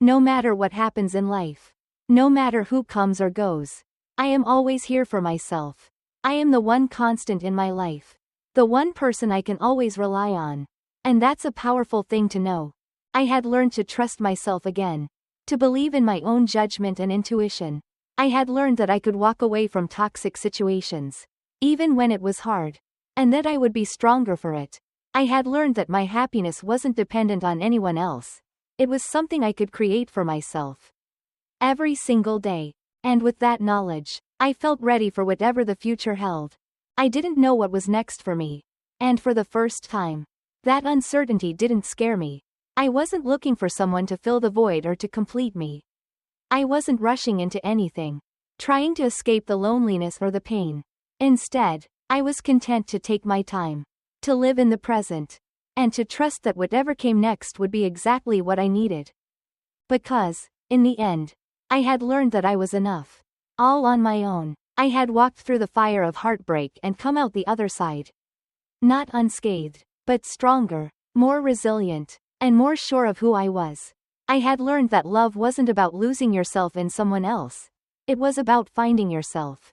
No matter what happens in life, no matter who comes or goes, I am always here for myself. I am the one constant in my life. The one person I can always rely on. And that's a powerful thing to know. I had learned to trust myself again. To believe in my own judgment and intuition. I had learned that I could walk away from toxic situations. Even when it was hard. And that I would be stronger for it. I had learned that my happiness wasn't dependent on anyone else. It was something I could create for myself. Every single day. And with that knowledge, I felt ready for whatever the future held. I didn't know what was next for me. And for the first time, that uncertainty didn't scare me. I wasn't looking for someone to fill the void or to complete me. I wasn't rushing into anything, trying to escape the loneliness or the pain. Instead, I was content to take my time, to live in the present, and to trust that whatever came next would be exactly what I needed. Because, in the end, I had learned that I was enough. All on my own. I had walked through the fire of heartbreak and come out the other side. Not unscathed, but stronger, more resilient, and more sure of who I was. I had learned that love wasn't about losing yourself in someone else. It was about finding yourself.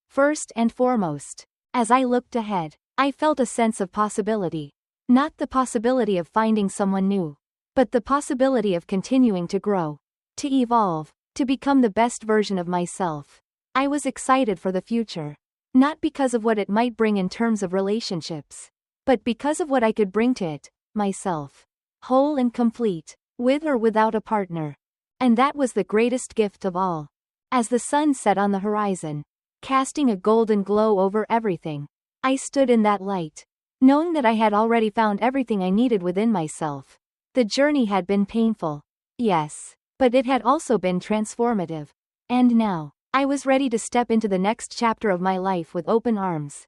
First and foremost. As I looked ahead, I felt a sense of possibility. Not the possibility of finding someone new, but the possibility of continuing to grow, to evolve, to become the best version of myself. I was excited for the future. Not because of what it might bring in terms of relationships, but because of what I could bring to it, myself. Whole and complete, with or without a partner. And that was the greatest gift of all. As the sun set on the horizon, casting a golden glow over everything, I stood in that light, knowing that I had already found everything I needed within myself. The journey had been painful. Yes, but it had also been transformative. And now, I was ready to step into the next chapter of my life with open arms.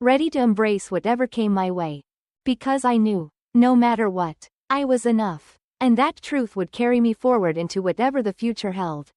Ready to embrace whatever came my way. Because I knew, no matter what, I was enough. And that truth would carry me forward into whatever the future held.